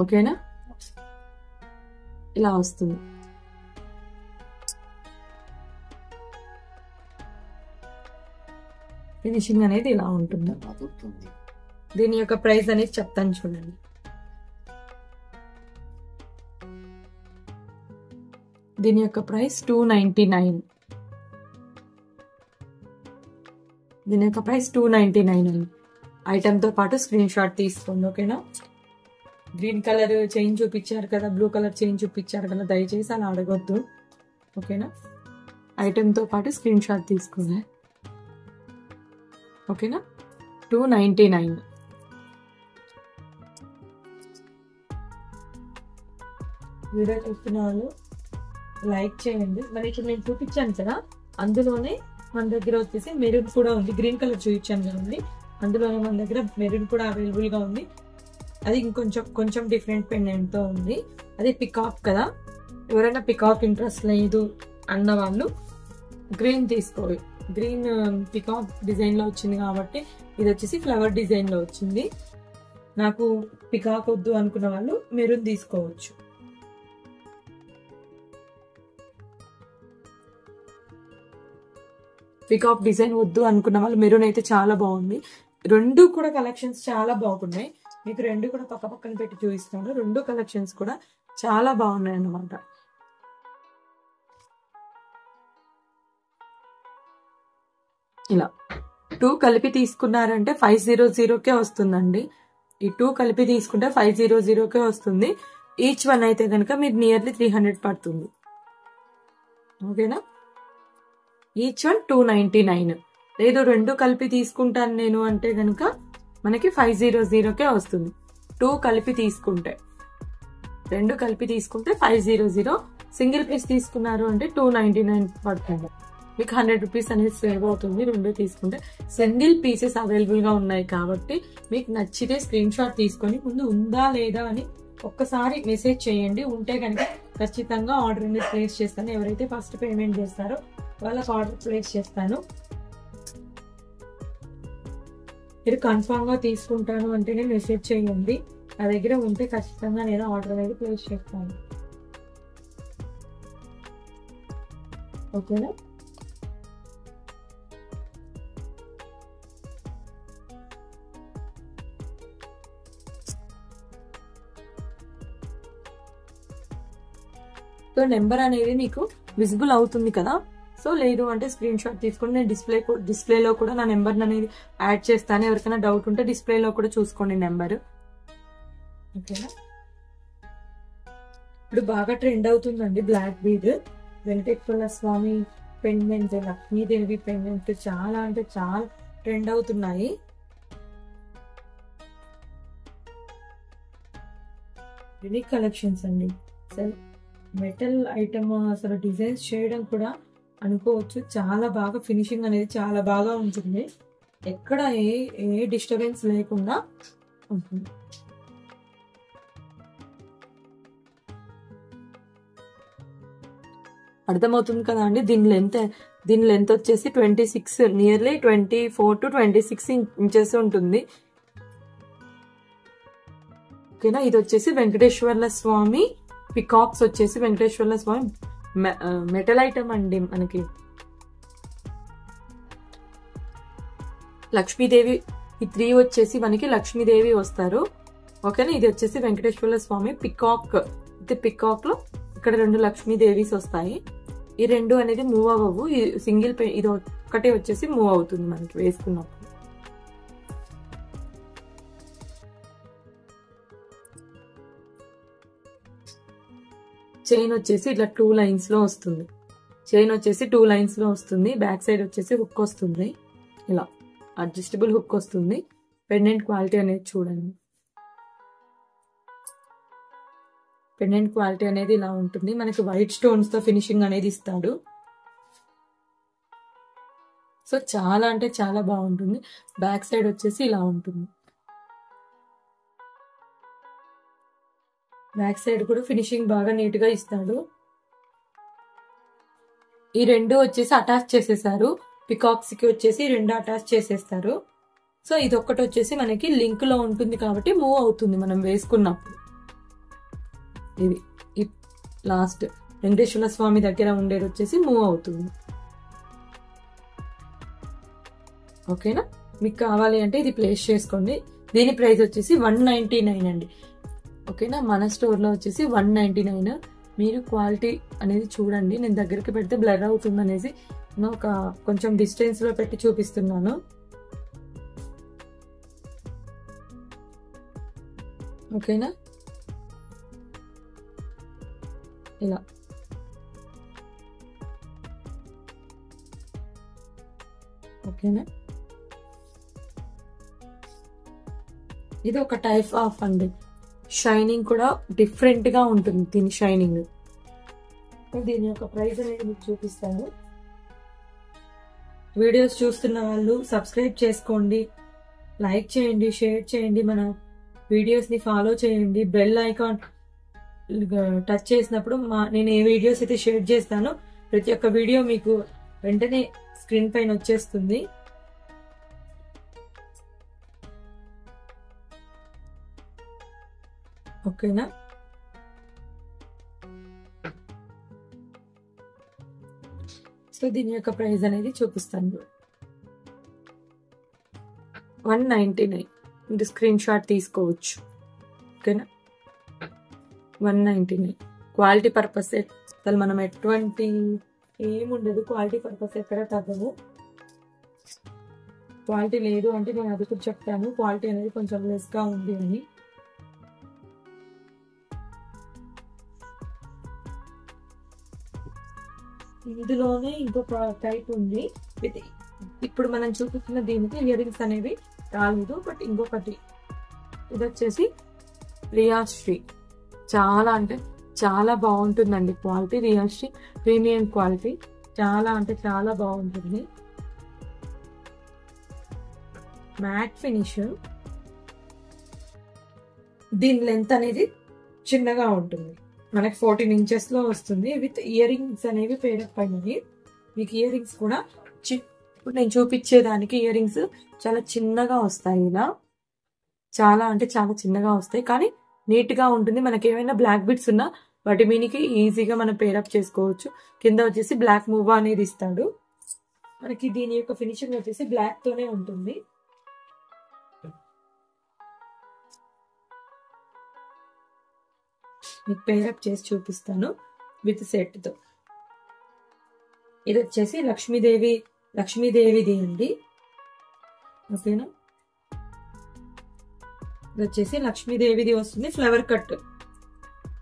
Speaker 1: ఓకేనా? ఇలా వస్తుంది. ఫినిషింగ్ అనేది ఇలా ఉంటుంది. దీని యొక్క ప్రైస్ అనేది చెప్తాను చూడండి. దీని యొక్క ప్రైస్ 299. దీని యొక్క ప్రైస్ 299 అండి. ఐటమ్తో పాటు స్క్రీన్ షాట్ తీసుకోండి. ఓకేనా? గ్రీన్ కలర్ చైన్ చూపించారు కదా, బ్లూ కలర్ చైన్ చూపించారు కదా, దయచేసి అలా అడగొద్దు. ఓకేనా? ఐటమ్తో పాటు స్క్రీన్ షాట్ తీసుకోండి. ఓకేనా? 299. వీడియో చూస్తున్న వాళ్ళు లైక్ చేయండి. మరి ఇక్కడ నేను చూపించాను కదా, అందులోనే మన దగ్గర వచ్చేసి మెరూన్ కూడా ఉంది. గ్రీన్ కలర్ చూపించాను కదండి, అందులోనే మన దగ్గర మెరూన్ కూడా అవైలబుల్ గా ఉంది. అది కొంచెం డిఫరెంట్ పెండెంట్ తో ఉంది. అది పికాక్ కదా, ఎవరైనా పికాక్ ఇంట్రెస్ట్ లేదు అన్న వాళ్ళు గ్రీన్ తీసుకోవాలి. గ్రీన్ పికాక్ డిజైన్ లో వచ్చింది కాబట్టి ఇది వచ్చేసి ఫ్లవర్ డిజైన్ లో వచ్చింది. నాకు పికాక్ వద్దు అనుకున్న వాళ్ళు మెరూన్ తీసుకోవచ్చు. పికాక్ డిజైన్ వద్దు అనుకున్న వాళ్ళు మెరూన్ అయితే చాలా బాగుంది. రెండు కూడా కలెక్షన్స్ చాలా బాగున్నాయి. మీకు రెండు కూడా పక్క పక్కన పెట్టి చూపిస్తాను. రెండు కలెక్షన్స్ కూడా చాలా బాగున్నాయి అన్నమాట. ఇలా 2 కలిపి తీసుకున్నారంటే 500కే వస్తుందండి. ఈ 2 కలిపి తీసుకుంటే 500కే వస్తుంది. ఈచ్ వన్ అయితే కనుక మీరు నియర్లీ 300 పడుతుంది. ఓకేనా? Each one 299. లేదు రెండు కలిపి తీసుకుంటాను నేను అంటే కనుక మనకి 500కే వస్తుంది. 2 కలిపి తీసుకుంటే, రెండు కలిపి తీసుకుంటే 500. సింగిల్ పీస్ తీసుకున్నారు అంటే 299 పడుతుంది. మీకు 100 రూపీస్ అనేది సేవ్ అవుతుంది రెండు తీసుకుంటే. సింగిల్ పీసెస్ అవైలబుల్ గా ఉన్నాయి కాబట్టి మీకు నచ్చితే స్క్రీన్ షాట్ తీసుకొని ముందు ఉందా లేదా అని ఒక్కసారి మెసేజ్ చేయండి. ఉంటే కనుక ఖచ్చితంగా ఆర్డర్ అనేది ప్లేస్ చేస్తాను. ఎవరైతే ఫస్ట్ పేమెంట్ చేస్తారో వాళ్ళకి ఆర్డర్ ప్లేస్ చేస్తాను. మీరు కన్ఫామ్ గా తీసుకుంటాను అంటేనే మెసేజ్ చేయండి. నా దగ్గర ఉంటే ఖచ్చితంగా నేను ఆర్డర్ అనేది ప్లేస్ చేస్తాను. ఓకేనా? సో నెంబర్ అనేది మీకు విజిబుల్ అవుతుంది కదా. సో లేదు అంటే స్క్రీన్ షాట్ తీసుకొని నేను డిస్ప్లేలో కూడా నా నెంబర్ అనేది యాడ్ చేస్తాను. ఎవరికైనా డౌట్ ఉంటే డిస్ప్లేలో కూడా చూసుకోండి నెంబర్. ఓకేనా? ఇప్పుడు బాగా ట్రెండ్ అవుతుందండి బ్లాక్ బీడ్ వెంకటేశ్వర స్వామి పెండెంట్, లక్ష్మీదేవి పెండెంట్ చాలా అంటే చాలా ట్రెండ్ అవుతున్నాయి. యూనిక్ కలెక్షన్స్ అండి. అసలు మెటల్ ఐటమ్ అసలు డిజైన్స్ చేయడం కూడా అనుకోవచ్చు, చాలా బాగా ఫినిషింగ్ అనేది చాలా బాగా ఉంటుంది. ఎక్కడ ఏ డిస్టర్బెన్స్ లేకుండా ఉంటుంది. అర్థమవుతుంది కదా అండి. దీని లెంత్ వచ్చేసి 26 నియర్లీ 24 to 26 ఇంచెస్ ఉంటుంది. ఓకేనా? ఇది వచ్చేసి వెంకటేశ్వర్ల స్వామి పికాక్స్ వచ్చేసి వెంకటేశ్వర్ల స్వామి మెటల్ ఐటమ్ అండి. మనకి లక్ష్మీదేవి ఈ 3 వచ్చేసి మనకి లక్ష్మీదేవి వస్తారు. ఓకేనా? ఇది వచ్చేసి వెంకటేశ్వర్ల స్వామి పికాక్. ఇది పికాక్ లో ఇక్కడ 2 లక్ష్మీదేవీస్ వస్తాయి. ఈ 2 అనేది మూవ్ అవ్వవు. సింగిల్ ఇది ఒక్కటే వచ్చేసి మూవ్ అవుతుంది మనకి వేసుకున్నప్పుడు. చైన్ వచ్చేసి ఇట్లా 2 లైన్స్ లో వస్తుంది. బ్యాక్ సైడ్ వచ్చేసి హుక్ వస్తుంది. ఇలా అడ్జస్టబుల్ హుక్ వస్తుంది. పెండెంట్ క్వాలిటీ అనేది చూడండి. పెండెంట్ క్వాలిటీ అనేది ఇలా ఉంటుంది. మనకి వైట్ స్టోన్స్ తో ఫినిషింగ్ అనేది ఇస్తాడు. సో చాలా అంటే చాలా బాగుంటుంది. బ్యాక్ సైడ్ వచ్చేసి ఇలా ఉంటుంది. బ్యాక్ సైడ్ కూడా ఫినిషింగ్ బాగా నీట్ గా ఇస్తాడు. ఈ 2 వచ్చేసి అటాచ్ చేసేసారు. పికాక్స్ కి వచ్చేసి 2 అటాచ్ చేసేస్తారు. సో ఇది ఒక్కటి వచ్చేసి మనకి లింక్ లో ఉంటుంది కాబట్టి మూవ్ అవుతుంది మనం వేసుకున్నప్పుడు. ఇది లాస్ట్ వెంకటేశ్వర స్వామి దగ్గర ఉండేది వచ్చేసి మూవ్ అవుతుంది. ఓకేనా? మీకు కావాలి అంటే ఇది ప్లేస్ చేసుకోండి. దీని ప్రైస్ వచ్చేసి 199 అండి. ఓకేనా? మన స్టోర్ లో వచ్చేసి 199. మీరు క్వాలిటీ అనేది చూడండి. నేను దగ్గరికి పెడితే బ్లర్ అవుతుంది అనేసి నేను ఒక కొంచెం డిస్టెన్స్ లో పెట్టి చూపిస్తున్నాను. ఓకేనా? ఇలా ఓకేనా? ఇది ఒక టైప్ ఆఫ్ అండి. షైనింగ్ కూడా డిఫరెంట్ గా ఉంటుంది దీని షైనింగ్. దీని యొక్క ప్రైస్ అనేది మీకు చూపిస్తాను. వీడియోస్ చూస్తున్న వాళ్ళు సబ్స్క్రైబ్ చేసుకోండి, లైక్ చేయండి, షేర్ చేయండి, మన వీడియోస్ ని ఫాలో చేయండి. బెల్ ఐకాన్ టచ్ చేసినప్పుడు నేను ఏ వీడియోస్ అయితే షేర్ చేస్తానో ప్రతి ఒక్క వీడియో మీకు వెంటనే స్క్రీన్ పైన వచ్చేస్తుంది. ఓకేనా? సో దీని యొక్క ప్రైస్ అనేది చూపిస్తాను. 199. మీరు స్క్రీన్ షాట్ తీసుకోవచ్చు. ఓకేనా? 199. క్వాలిటీ పర్పస్ అసలు మనం ఎటువంటి ఏముండదు. క్వాలిటీ పర్పస్ ఎక్కడ తగ్గదు. క్వాలిటీ లేదు అంటే నేను అది కూడా చెప్తాను. క్వాలిటీ అనేది కొంచెం లెస్ గా ఉంది అని. ఇందులోనే ఇంకొక టైప్ ఉంది. ఇప్పుడు మనం చూపిస్తున్న దీనికి ఇయర్ రింగ్స్ అనేవి రాలేదు. బట్ ఇంకొకటి ఇది వచ్చేసి రియాశ్రీ. చాలా అంటే చాలా బాగుంటుందండి క్వాలిటీ. రియాశ్రీ premium quality. చాలా అంటే చాలా బాగుంటుంది. Mat finish. దీని లెంత్ అనేది చిన్నగా ఉంటుంది. మనకి 14 inches లో వస్తుంది. విత్ ఇయర్ రింగ్స్ అనేవి పేరప్ అయినవి. మీకు ఇయర్ రింగ్స్ కూడా ఇప్పుడు నేను చూపించేదానికి ఇయర్ రింగ్స్ చాలా చిన్నగా వస్తాయి, ఇలా చాలా అంటే చాలా చిన్నగా వస్తాయి, కానీ నీట్ గా ఉంటుంది. మనకి ఏమైనా బ్లాక్ బిట్స్ ఉన్నా వాటి మీనికి ఈజీగా మనం పేరప్ చేసుకోవచ్చు. కింద వచ్చేసి బ్లాక్ మూవా అనేది ఇస్తాడు మనకి. దీని యొక్క ఫినిషింగ్ వచ్చేసి బ్లాక్ తోనే ఉంటుంది. మీకు పేరప్ చేసి చూపిస్తాను విత్ సెట్ తో. ఇది వచ్చేసి లక్ష్మీదేవిది అండి, ఓకేనా. ఇది వచ్చేసి లక్ష్మీదేవిది వస్తుంది, ఫ్లవర్ కట్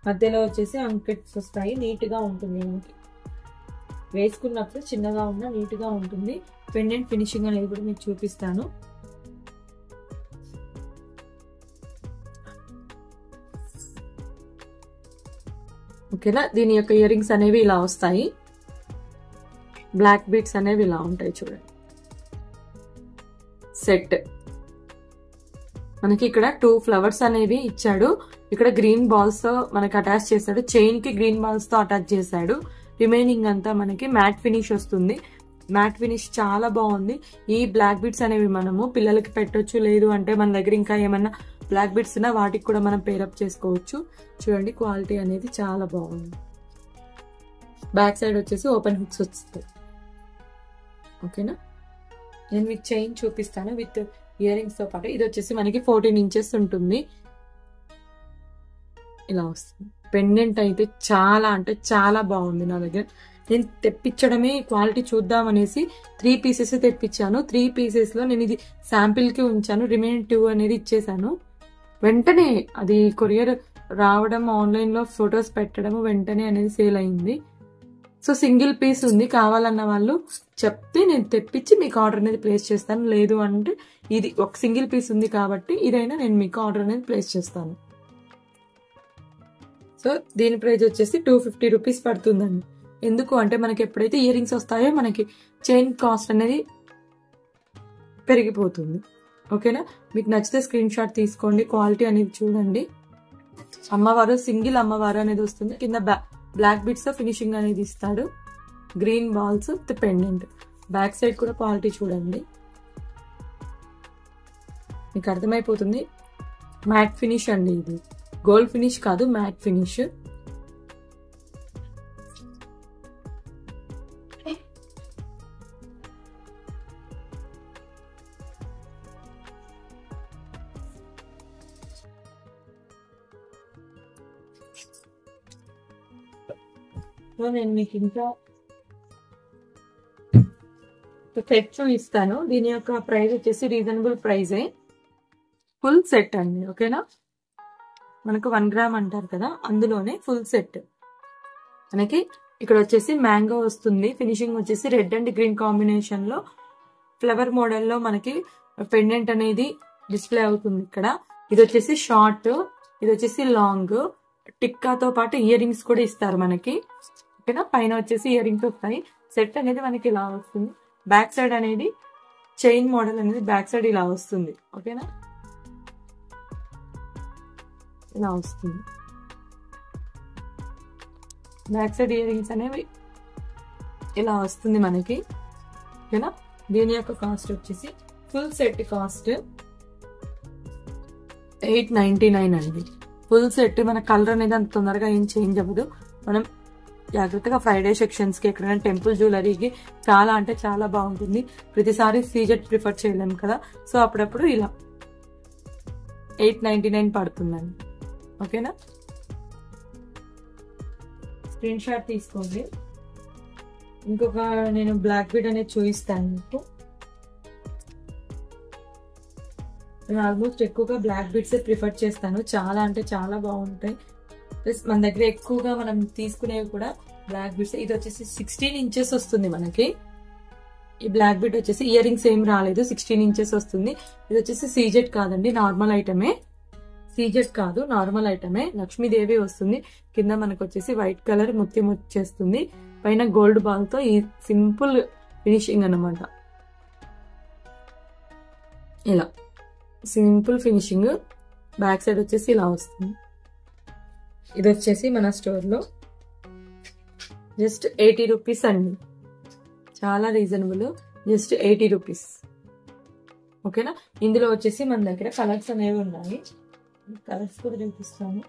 Speaker 1: మధ్యలో వచ్చేసి అంకెట్స్ వస్తాయి. నీట్ గా ఉంటుంది, మనకి వేసుకున్నప్పుడు చిన్నగా ఉన్న నీట్ గా ఉంటుంది. పెండెంట్ ఫినిషింగ్ అనేది కూడా మీకు చూపిస్తాను. ఓకేనా. దీని యొక్క ఇయర్ రింగ్స్ అనేవి ఇలా వస్తాయి, బ్లాక్ బీడ్స్ అనేవి ఇలా ఉంటాయి చూడండి. సెట్ మనకి ఇక్కడ 2 ఫ్లవర్స్ అనేవి ఇచ్చాడు. ఇక్కడ గ్రీన్ బాల్స్ తో మనకి అటాచ్ చేశాడు, చైన్ కి గ్రీన్ బాల్స్ తో అటాచ్ చేశాడు. రిమైనింగ్ అంతా మనకి మ్యాట్ ఫినిష్ వస్తుంది. మ్యాట్ ఫినిష్ చాలా బాగుంది. ఈ బ్లాక్ బీడ్స్ అనేవి మనము పిల్లలకి పెట్టొచ్చు, లేదు అంటే మన దగ్గర ఇంకా ఏమన్నా బ్లాక్ బీడ్స్ ఉన్నా వాటికి కూడా మనం పేరప్ చేసుకోవచ్చు. చూడండి క్వాలిటీ అనేది చాలా బాగుంది. బ్యాక్ సైడ్ వచ్చేసి ఓపెన్ హుక్స్ వస్తుంది, ఓకేనా. నేను మీకు చైన్ చూపిస్తాను విత్ ఇయర్ రింగ్స్ తో పాటు. ఇది వచ్చేసి మనకి 14 ఇంచెస్ ఉంటుంది, ఇలా వస్తుంది. పెండెంట్ అయితే చాలా అంటే చాలా బాగుంది. నా దగ్గర నేను తెప్పించడమే క్వాలిటీ చూద్దాం అనేసి 3 పీసెస్ తెప్పించాను. 3 పీసెస్ లో నేను ఇది శాంపిల్ కి ఉంచాను, రిమైనింగ్ 2 అనేది ఇచ్చేసాను. వెంటనే అది కొరియర్ రావడం, ఆన్లైన్ లో ఫొటోస్ పెట్టడం వెంటనే అనేది సేల్ అయింది. సో సింగిల్ పీస్ ఉంది, కావాలన్న వాళ్ళు చెప్తే నేను తెప్పించి మీకు ఆర్డర్ అనేది ప్లేస్ చేస్తాను. లేదు అంటే ఇది ఒక సింగిల్ పీస్ ఉంది కాబట్టి ఇదైనా నేను మీకు ఆర్డర్ అనేది ప్లేస్ చేస్తాను. సో దీని ప్రైస్ వచ్చేసి 250 రూపీస్ పడుతుందండి. ఎందుకు అంటే మనకి ఎప్పుడైతే ఇయర్ రింగ్స్ వస్తాయో మనకి చైన్ కాస్ట్ అనేది పెరిగిపోతుంది, ఓకేనా. మీకు నచ్చితే స్క్రీన్ షాట్ తీసుకోండి, క్వాలిటీ అనేది చూడండి. అమ్మవారు సింగిల్ అమ్మవారు అనేది వస్తుంది, కింద బ్లాక్ బీడ్స్ తో ఫినిషింగ్ అనేది ఇస్తాడు. Green balls with pendant. Back side కూడా క్వాలిటీ చూడండి, మీకు అర్థమైపోతుంది. మ్యాట్ ఫినిష్ అండి, ఇది గోల్డ్ ఫినిష్ కాదు, మ్యాట్ ఫినిష్. నేను మీకు ఇంకా సెట్ ఇస్తాను. దీని యొక్క ప్రైస్ వచ్చేసి రీజనబుల్ ప్రైజే, ఫుల్ సెట్ అండి, ఓకేనా. మనకు 1 గ్రామ్ అంటారు కదా, అందులోనే ఫుల్ సెట్. మనకి ఇక్కడ వచ్చేసి మ్యాంగో వస్తుంది, ఫినిషింగ్ వచ్చేసి రెడ్ అండ్ గ్రీన్ కాంబినేషన్ లో ఫ్లవర్ మోడల్ లో మనకి పెండెంట్ అనేది డిస్ప్లే అవుతుంది ఇక్కడ. ఇది వచ్చేసి షార్ట్, ఇది వచ్చేసి లాంగ్. టిక్కాతో పాటు ఇయర్ రింగ్స్ కూడా ఇస్తారు మనకి, ఓకేనా. పైన వచ్చేసి ఇయర్ రింగ్స్ వస్తాయి. సెట్ అనేది మనకి ఇలా వస్తుంది. బ్యాక్ సైడ్ అనేది చైన్ మోడల్ అనేది బ్యాక్ సైడ్ ఇలా వస్తుంది, ఓకేనా. ఇలా వస్తుంది బ్యాక్ సైడ్ ఇయర్ రింగ్స్ అనేవి ఇలా వస్తుంది మనకి, ఓకేనా. దీని యొక్క కాస్ట్ వచ్చేసి ఫుల్ సెట్ కాస్ట్ 899 అండి. ఫుల్ సెట్ మన కలర్ అనేది అంత తొందరగా ఏం చేంజ్ అవ్వదు. మనం జాగ్రత్తగా ఫ్రైడే సెక్షన్స్ కి ఎక్కడైనా టెంపుల్ జ్యువెలరీకి చాలా అంటే చాలా బాగుంటుంది. ప్రతిసారి సీజెట్ ప్రిఫర్ చేయలేము కదా, సో అప్పుడప్పుడు ఇలా 899 పడుతుందండి, ఓకేనా. స్క్రీన్ షాట్ తీసుకోండి. ఇంకొక నేను బ్లాక్ బీడ్ అనేది చూపిస్తాను మీకు. నేను ఆల్మోస్ట్ ఎక్కువగా బ్లాక్ బీడ్స్ ప్రిఫర్ చేస్తాను, చాలా అంటే చాలా బాగుంటాయి. ప్లస్ మన దగ్గర ఎక్కువగా మనం తీసుకునేవి కూడా బ్లాక్ బీడ్స్. ఇది వచ్చేసి 16 ఇంచెస్ వస్తుంది మనకి. ఈ బ్లాక్ బీడ్ వచ్చేసి ఇయర్ రింగ్స్ ఏం రాలేదు, 16 ఇంచెస్ వస్తుంది. ఇది వచ్చేసి సీజెట్ కాదండి, నార్మల్ ఐటమే. సీజెట్ కాదు, నార్మల్ ఐటమే. లక్ష్మీదేవి వస్తుంది. కింద మనకు వచ్చేసి వైట్ కలర్ ముత్యం వచ్చేస్తుంది. పైన గోల్డ్ బాల్ తో ఈ సింపుల్ ఫినిషింగ్ అన్నమాట. ఇలా సింపుల్ ఫినిషింగ్. బ్యాక్ సైడ్ వచ్చేసి ఇలా వస్తుంది. ఇది వచ్చేసి మన స్టోర్ లో జస్ట్ 80 రూపీస్ అండి, చాలా రీజనబుల్. Just 80 rupees. ఓకేనా. ఇందులో వచ్చేసి మన దగ్గర కలర్స్ అనేవి ఉన్నాయి. కలర్స్ కూడా చూపిస్తాను.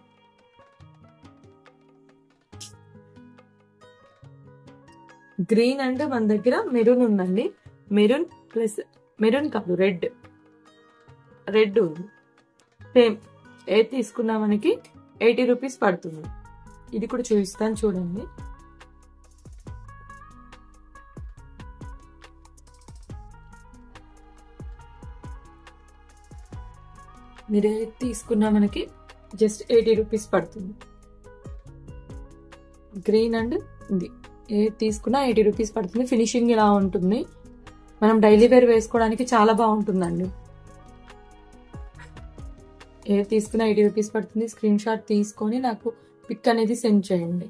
Speaker 1: గ్రీన్ అంటే మన దగ్గర మెరూన్ ఉందండి. మెరూన్ ప్లస్ మెరూన్ కాదు, రెడ్ ఉంది. సేమ్ ఏది తీసుకున్నా మనకి 80 రూపీస్ పడుతుంది. ఇది కూడా చూపిస్తాను చూడండి. మీరు ఏది తీసుకున్నా మనకి జస్ట్ 80 రూపీస్ పడుతుంది. గ్రీన్ అండ్ ఇది ఏది తీసుకున్నా 80 రూపీస్ పడుతుంది. ఫినిషింగ్ ఇలా ఉంటుంది. మనం డైలీ వేర్ వేసుకోవడానికి చాలా బాగుంటుందండి. ఏది తీసుకున్నా 80 రూపీస్ పడుతుంది. స్క్రీన్ షాట్ తీసుకొని నాకు పిక్ అనేది సెండ్ చేయండి.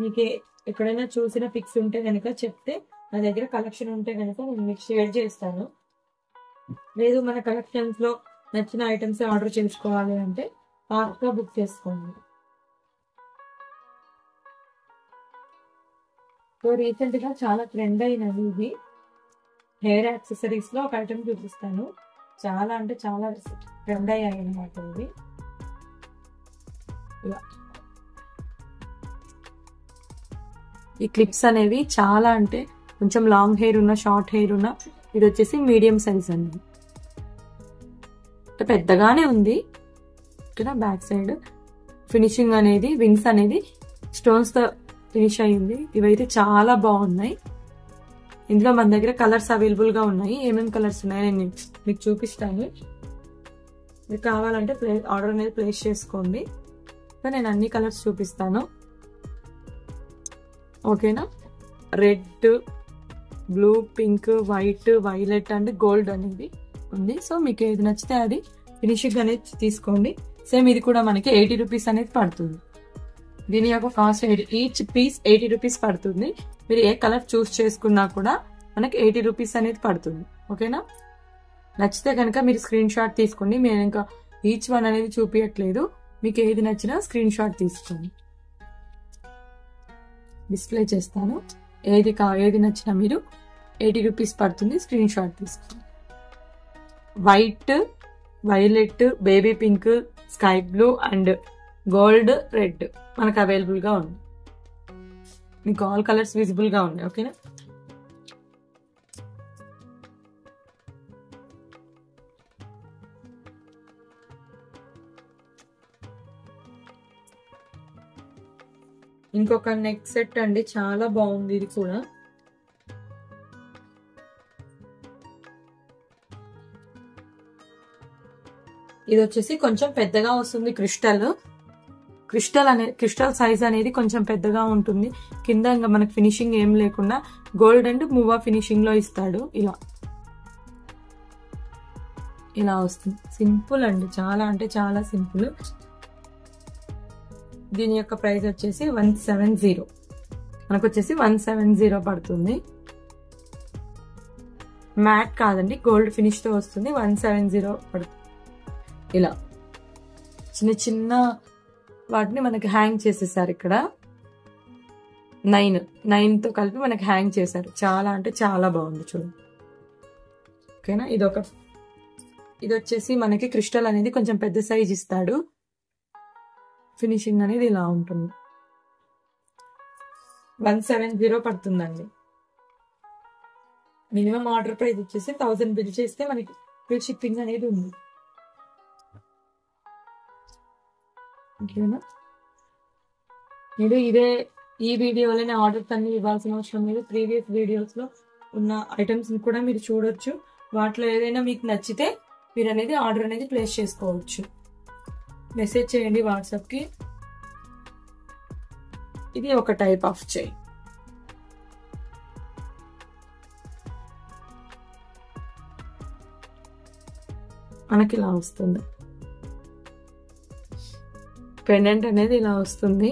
Speaker 1: మీకు ఎక్కడైనా చూసిన పిక్స్ ఉంటే కనుక చెప్తే, నా దగ్గర కలెక్షన్ ఉంటే కనుక నేను మీకు షేర్ చేస్తాను. లేదు మన కలెక్షన్స్ లో నచ్చిన ఐటమ్స్ ఆర్డర్ చేసుకోవాలి అంటే ఫాస్ట్గా బుక్ చేసుకోండి. సో రీసెంట్ గా చాలా ట్రెండ్ అయినది ఇది. హెయిర్ యాక్సెసరీస్ లో ఒక ఐటమ్ చూపిస్తాను. చాలా అంటే చాలా ట్రెండ్ అయ్యాయి అన్నమాట ఇది. ఇలా ఈ క్లిప్స్ అనేవి చాలా అంటే కొంచెం లాంగ్ హెయిర్ ఉన్న, షార్ట్ హెయిర్ ఉన్న, ఇది వచ్చేసి మీడియం సైజ్ అండి. పెద్దగానే ఉంది. ఇక్కడ బ్యాక్ సైడ్ ఫినిషింగ్ అనేది, వింగ్స్ అనేది స్టోన్స్ తో ఫినిష్ అయ్యింది. ఇవైతే చాలా బాగున్నాయి. ఇందులో మన దగ్గర కలర్స్ అవైలబుల్ గా ఉన్నాయి. ఏమేమి కలర్స్ ఉన్నాయో నేను మీకు చూపిస్తాను. మీకు కావాలంటే ఆర్డర్ అనేది ప్లేస్ చేసుకోండి. సో నేను అన్ని కలర్స్ చూపిస్తాను. ఓకేనా. Red, blue, pink, white, violet and gold అనేది ఉంది. సో మీకు ఏది నచ్చితే అది ఫినిషింగ్ అనేది తీసుకోండి. సేమ్ ఇది కూడా మనకి 80 రూపీస్ అనేది పడుతుంది. దీని యొక్క కాస్ట్ ఈచ్ పీస్ 80 రూపీస్ పడుతుంది. మీరు ఏ కలర్ చూస్ చేసుకున్నా కూడా మనకి 80 రూపీస్ అనేది పడుతుంది. ఓకేనా. నచ్చితే కనుక మీరు స్క్రీన్ షాట్ తీసుకోండి. మేము ఇంకా ఈచ్ వన్ అనేది చూపించట్లేదు. మీకు ఏది నచ్చినా స్క్రీన్ షాట్ తీసుకోండి. డిస్ప్లే చేస్తాను. ఏది నచ్చినా మీరు 80 రూపీస్ పడుతుంది. స్క్రీన్ షాట్ తీసుకోండి. White, violet, baby pink, sky blue and gold, red మనకు అవైలబుల్ గా ఉంది. మీకు ఆల్ కలర్స్ విజిబుల్ గా ఉన్నాయి. ఓకేనా. ఇంకొక నెక్ సెట్ అండి, చాలా బాగుంది ఇది కూడా. ఇది వచ్చేసి కొంచెం పెద్దగా వస్తుంది. క్రిస్టల్ సైజ్ అనేది కొంచెం పెద్దగా ఉంటుంది. కింద ఇంకా మనకి ఫినిషింగ్ ఏం లేకుండా గోల్డ్ అండ్ మూవా ఫినిషింగ్ లో ఇస్తాడు. ఇలా వస్తుంది. సింపుల్ అండి, చాలా అంటే చాలా సింపుల్. దీని యొక్క ప్రైస్ వచ్చేసి 170. మనకు వచ్చేసి 170 పడుతుంది. మ్యాట్ కాదండి, గోల్డ్ ఫినిష్ తో వస్తుంది. 170 పడుతుంది. ఇలా చిన్న చిన్న వాటిని మనకి హ్యాంగ్ చేసేసారు. ఇక్కడ 9 తో కలిపి మనకి హ్యాంగ్ చేశారు. చాలా అంటే చాలా బాగుంది చూడండి. ఓకేనా. ఇది వచ్చేసి మనకి క్రిస్టల్ అనేది కొంచెం పెద్ద సైజ్ ఇస్తాడు. ఫినిషింగ్ అనేది ఇలా ఉంటుంది. 170 పడుతుందండి. మినిమం ఆర్డర్ ప్రైస్ వచ్చేసి 1000 బిల్ చేస్తే మనకి ఫ్రీ షిప్పింగ్ అనేది ఉంది. ఓకేనా. మీరు ఈ వీడియోలోనే ఆర్డర్స్ అన్ని ఇవ్వాల్సిన అవసరం లేదు. ప్రీవియస్ వీడియోస్ లో ఉన్న ఐటమ్స్ కూడా మీరు చూడొచ్చు. వాటిలో ఏదైనా మీకు నచ్చితే మీరు అనేది ఆర్డర్ అనేది ప్లేస్ చేసుకోవచ్చు. మెసేజ్ చేయండి వాట్సాప్ కి. ఇది ఒక టైప్ ఆఫ్ చైన్. మనకి ఇలా వస్తుంది. పెండెంట్ అనేది ఇలా వస్తుంది.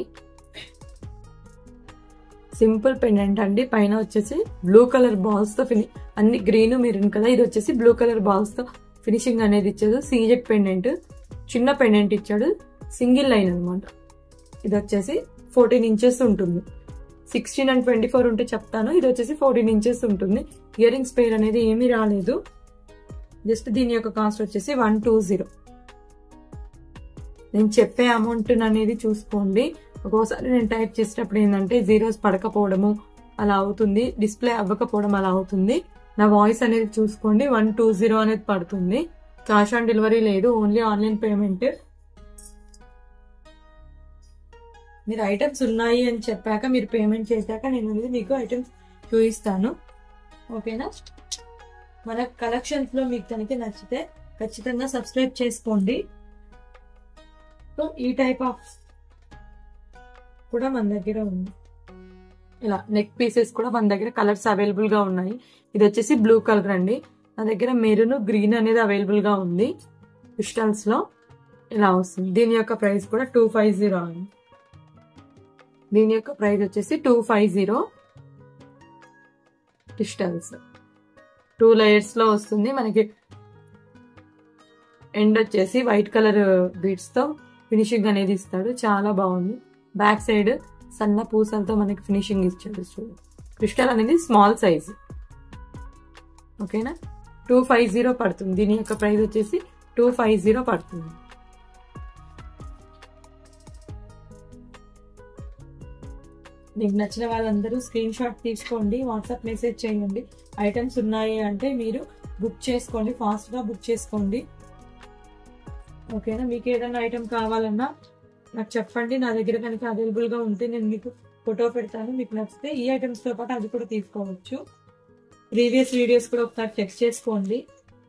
Speaker 1: సింపుల్ పెండెంట్ అండి. పైన వచ్చేసి బ్లూ కలర్ బాల్స్ తో అన్ని గ్రీన్ మెరూన్ కదా, ఇది వచ్చేసి బ్లూ కలర్ బాల్స్ తో ఫినిషింగ్ అనేది ఇచ్చాడు. సీజెడ్ పెండెంట్, చిన్న పెండెంట్ ఇచ్చాడు, సింగిల్ లైన్ అనమాట. ఇది వచ్చేసి 14 ఇంచెస్ ఉంటుంది. 16 and 24 ఉంటే చెప్తాను, ఇది వచ్చేసి 14 ఇంచెస్ ఉంటుంది. ఇయర్ రింగ్స్ పేర్ అనేది ఏమీ రాలేదు. జస్ట్ దీని యొక్క కాస్ట్ వచ్చేసి 120. నేను చెప్పే అమౌంట్ అనేది చూసుకోండి. ఒక్కోసారి నేను టైప్ చేసేటప్పుడు ఏంటంటే జీరోస్ పడకపోవడము అలా అవుతుంది, డిస్ప్లే అవ్వకపోవడం అలా అవుతుంది. నా వాయిస్ అనేది చూసుకోండి. 120 అనేది పడుతుంది. క్యాష్ ఆన్ డెలివరీ లేదు, ఓన్లీ ఆన్లైన్ పేమెంట్. మీరు ఐటమ్స్ ఉన్నాయి అని చెప్పాక, మీరు పేమెంట్ చేశాక నేను అనేది మీకు ఐటమ్స్ చూపిస్తాను. ఓకేనా? మన కలెక్షన్స్ లో మీకు కనుక నచ్చితే ఖచ్చితంగా సబ్స్క్రైబ్ చేసుకోండి. సో ఈ టైప్ ఆఫ్ కూడా మన దగ్గర ఉంది. ఇలా నెక్ పీసెస్ కూడా మన దగ్గర కలర్స్ అవైలబుల్ గా ఉన్నాయి. ఇది వచ్చేసి బ్లూ కలర్ అండి. నా దగ్గర మెరూన్, గ్రీన్ అనేది అవైలబుల్ గా ఉంది. క్రిస్టల్స్ లో ఇలా వస్తుంది. దీని యొక్క ప్రైస్ కూడా 250 అండి. దీని యొక్క ప్రైస్ వచ్చేసి 250. క్రిస్టల్స్ 2 లేయర్స్ లో వస్తుంది. మనకి ఎండ్ వచ్చేసి వైట్ కలర్ బీడ్స్ తో ఫినిషింగ్ అనేది ఇస్తాడు. చాలా బాగుంది. బ్యాక్ సైడ్ సన్న పూసలతో మనకి ఫినిషింగ్ ఇచ్చాడు. క్రిస్టల్ అనేది స్మాల్ సైజ్. ఓకేనా? 250 పడుతుంది. దీని యొక్క ప్రైస్ వచ్చేసి 250 పడుతుంది. మీకు నచ్చిన వాళ్ళందరూ స్క్రీన్ షాట్ తీసుకోండి, వాట్సాప్ మెసేజ్ చేయండి. ఐటమ్స్ ఉన్నాయి అంటే మీరు బుక్ చేసుకోండి, ఫాస్ట్ గా బుక్ చేసుకోండి. ఓకేనా? మీకు ఏదైనా ఐటమ్ కావాలన్నా నాకు చెప్పండి. నా దగ్గర కనుక అవైలబుల్ గా ఉంటే నేను మీకు ఫోటో పెడతాను. మీకు నచ్చితే ఈ ఐటమ్స్ తో పాటు అది కూడా తీసుకోవచ్చు. ప్రీవియస్ వీడియోస్ కూడా ఒకసారి చెక్ చేసుకోండి.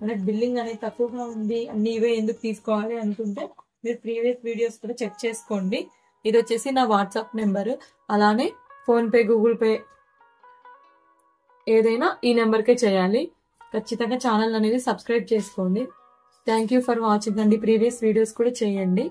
Speaker 1: మనకి బిల్లింగ్ అనేది తక్కువగా ఉంది, అన్ని ఇవే ఎందుకు తీసుకోవాలి అనుకుంటే మీరు ప్రీవియస్ వీడియోస్ కూడా చెక్ చేసుకోండి. ఇది వచ్చేసి నా వాట్సాప్ నెంబర్. అలానే ఫోన్ పే, గూగుల్ పే ఏదైనా ఈ నెంబర్కే చేయాలి. ఖచ్చితంగా ఛానల్ అనేది సబ్స్క్రైబ్ చేసుకోండి. థ్యాంక్ యూ ఫర్ వాచింగ్ అండి. ప్రీవియస్ వీడియోస్ కూడా చేయండి.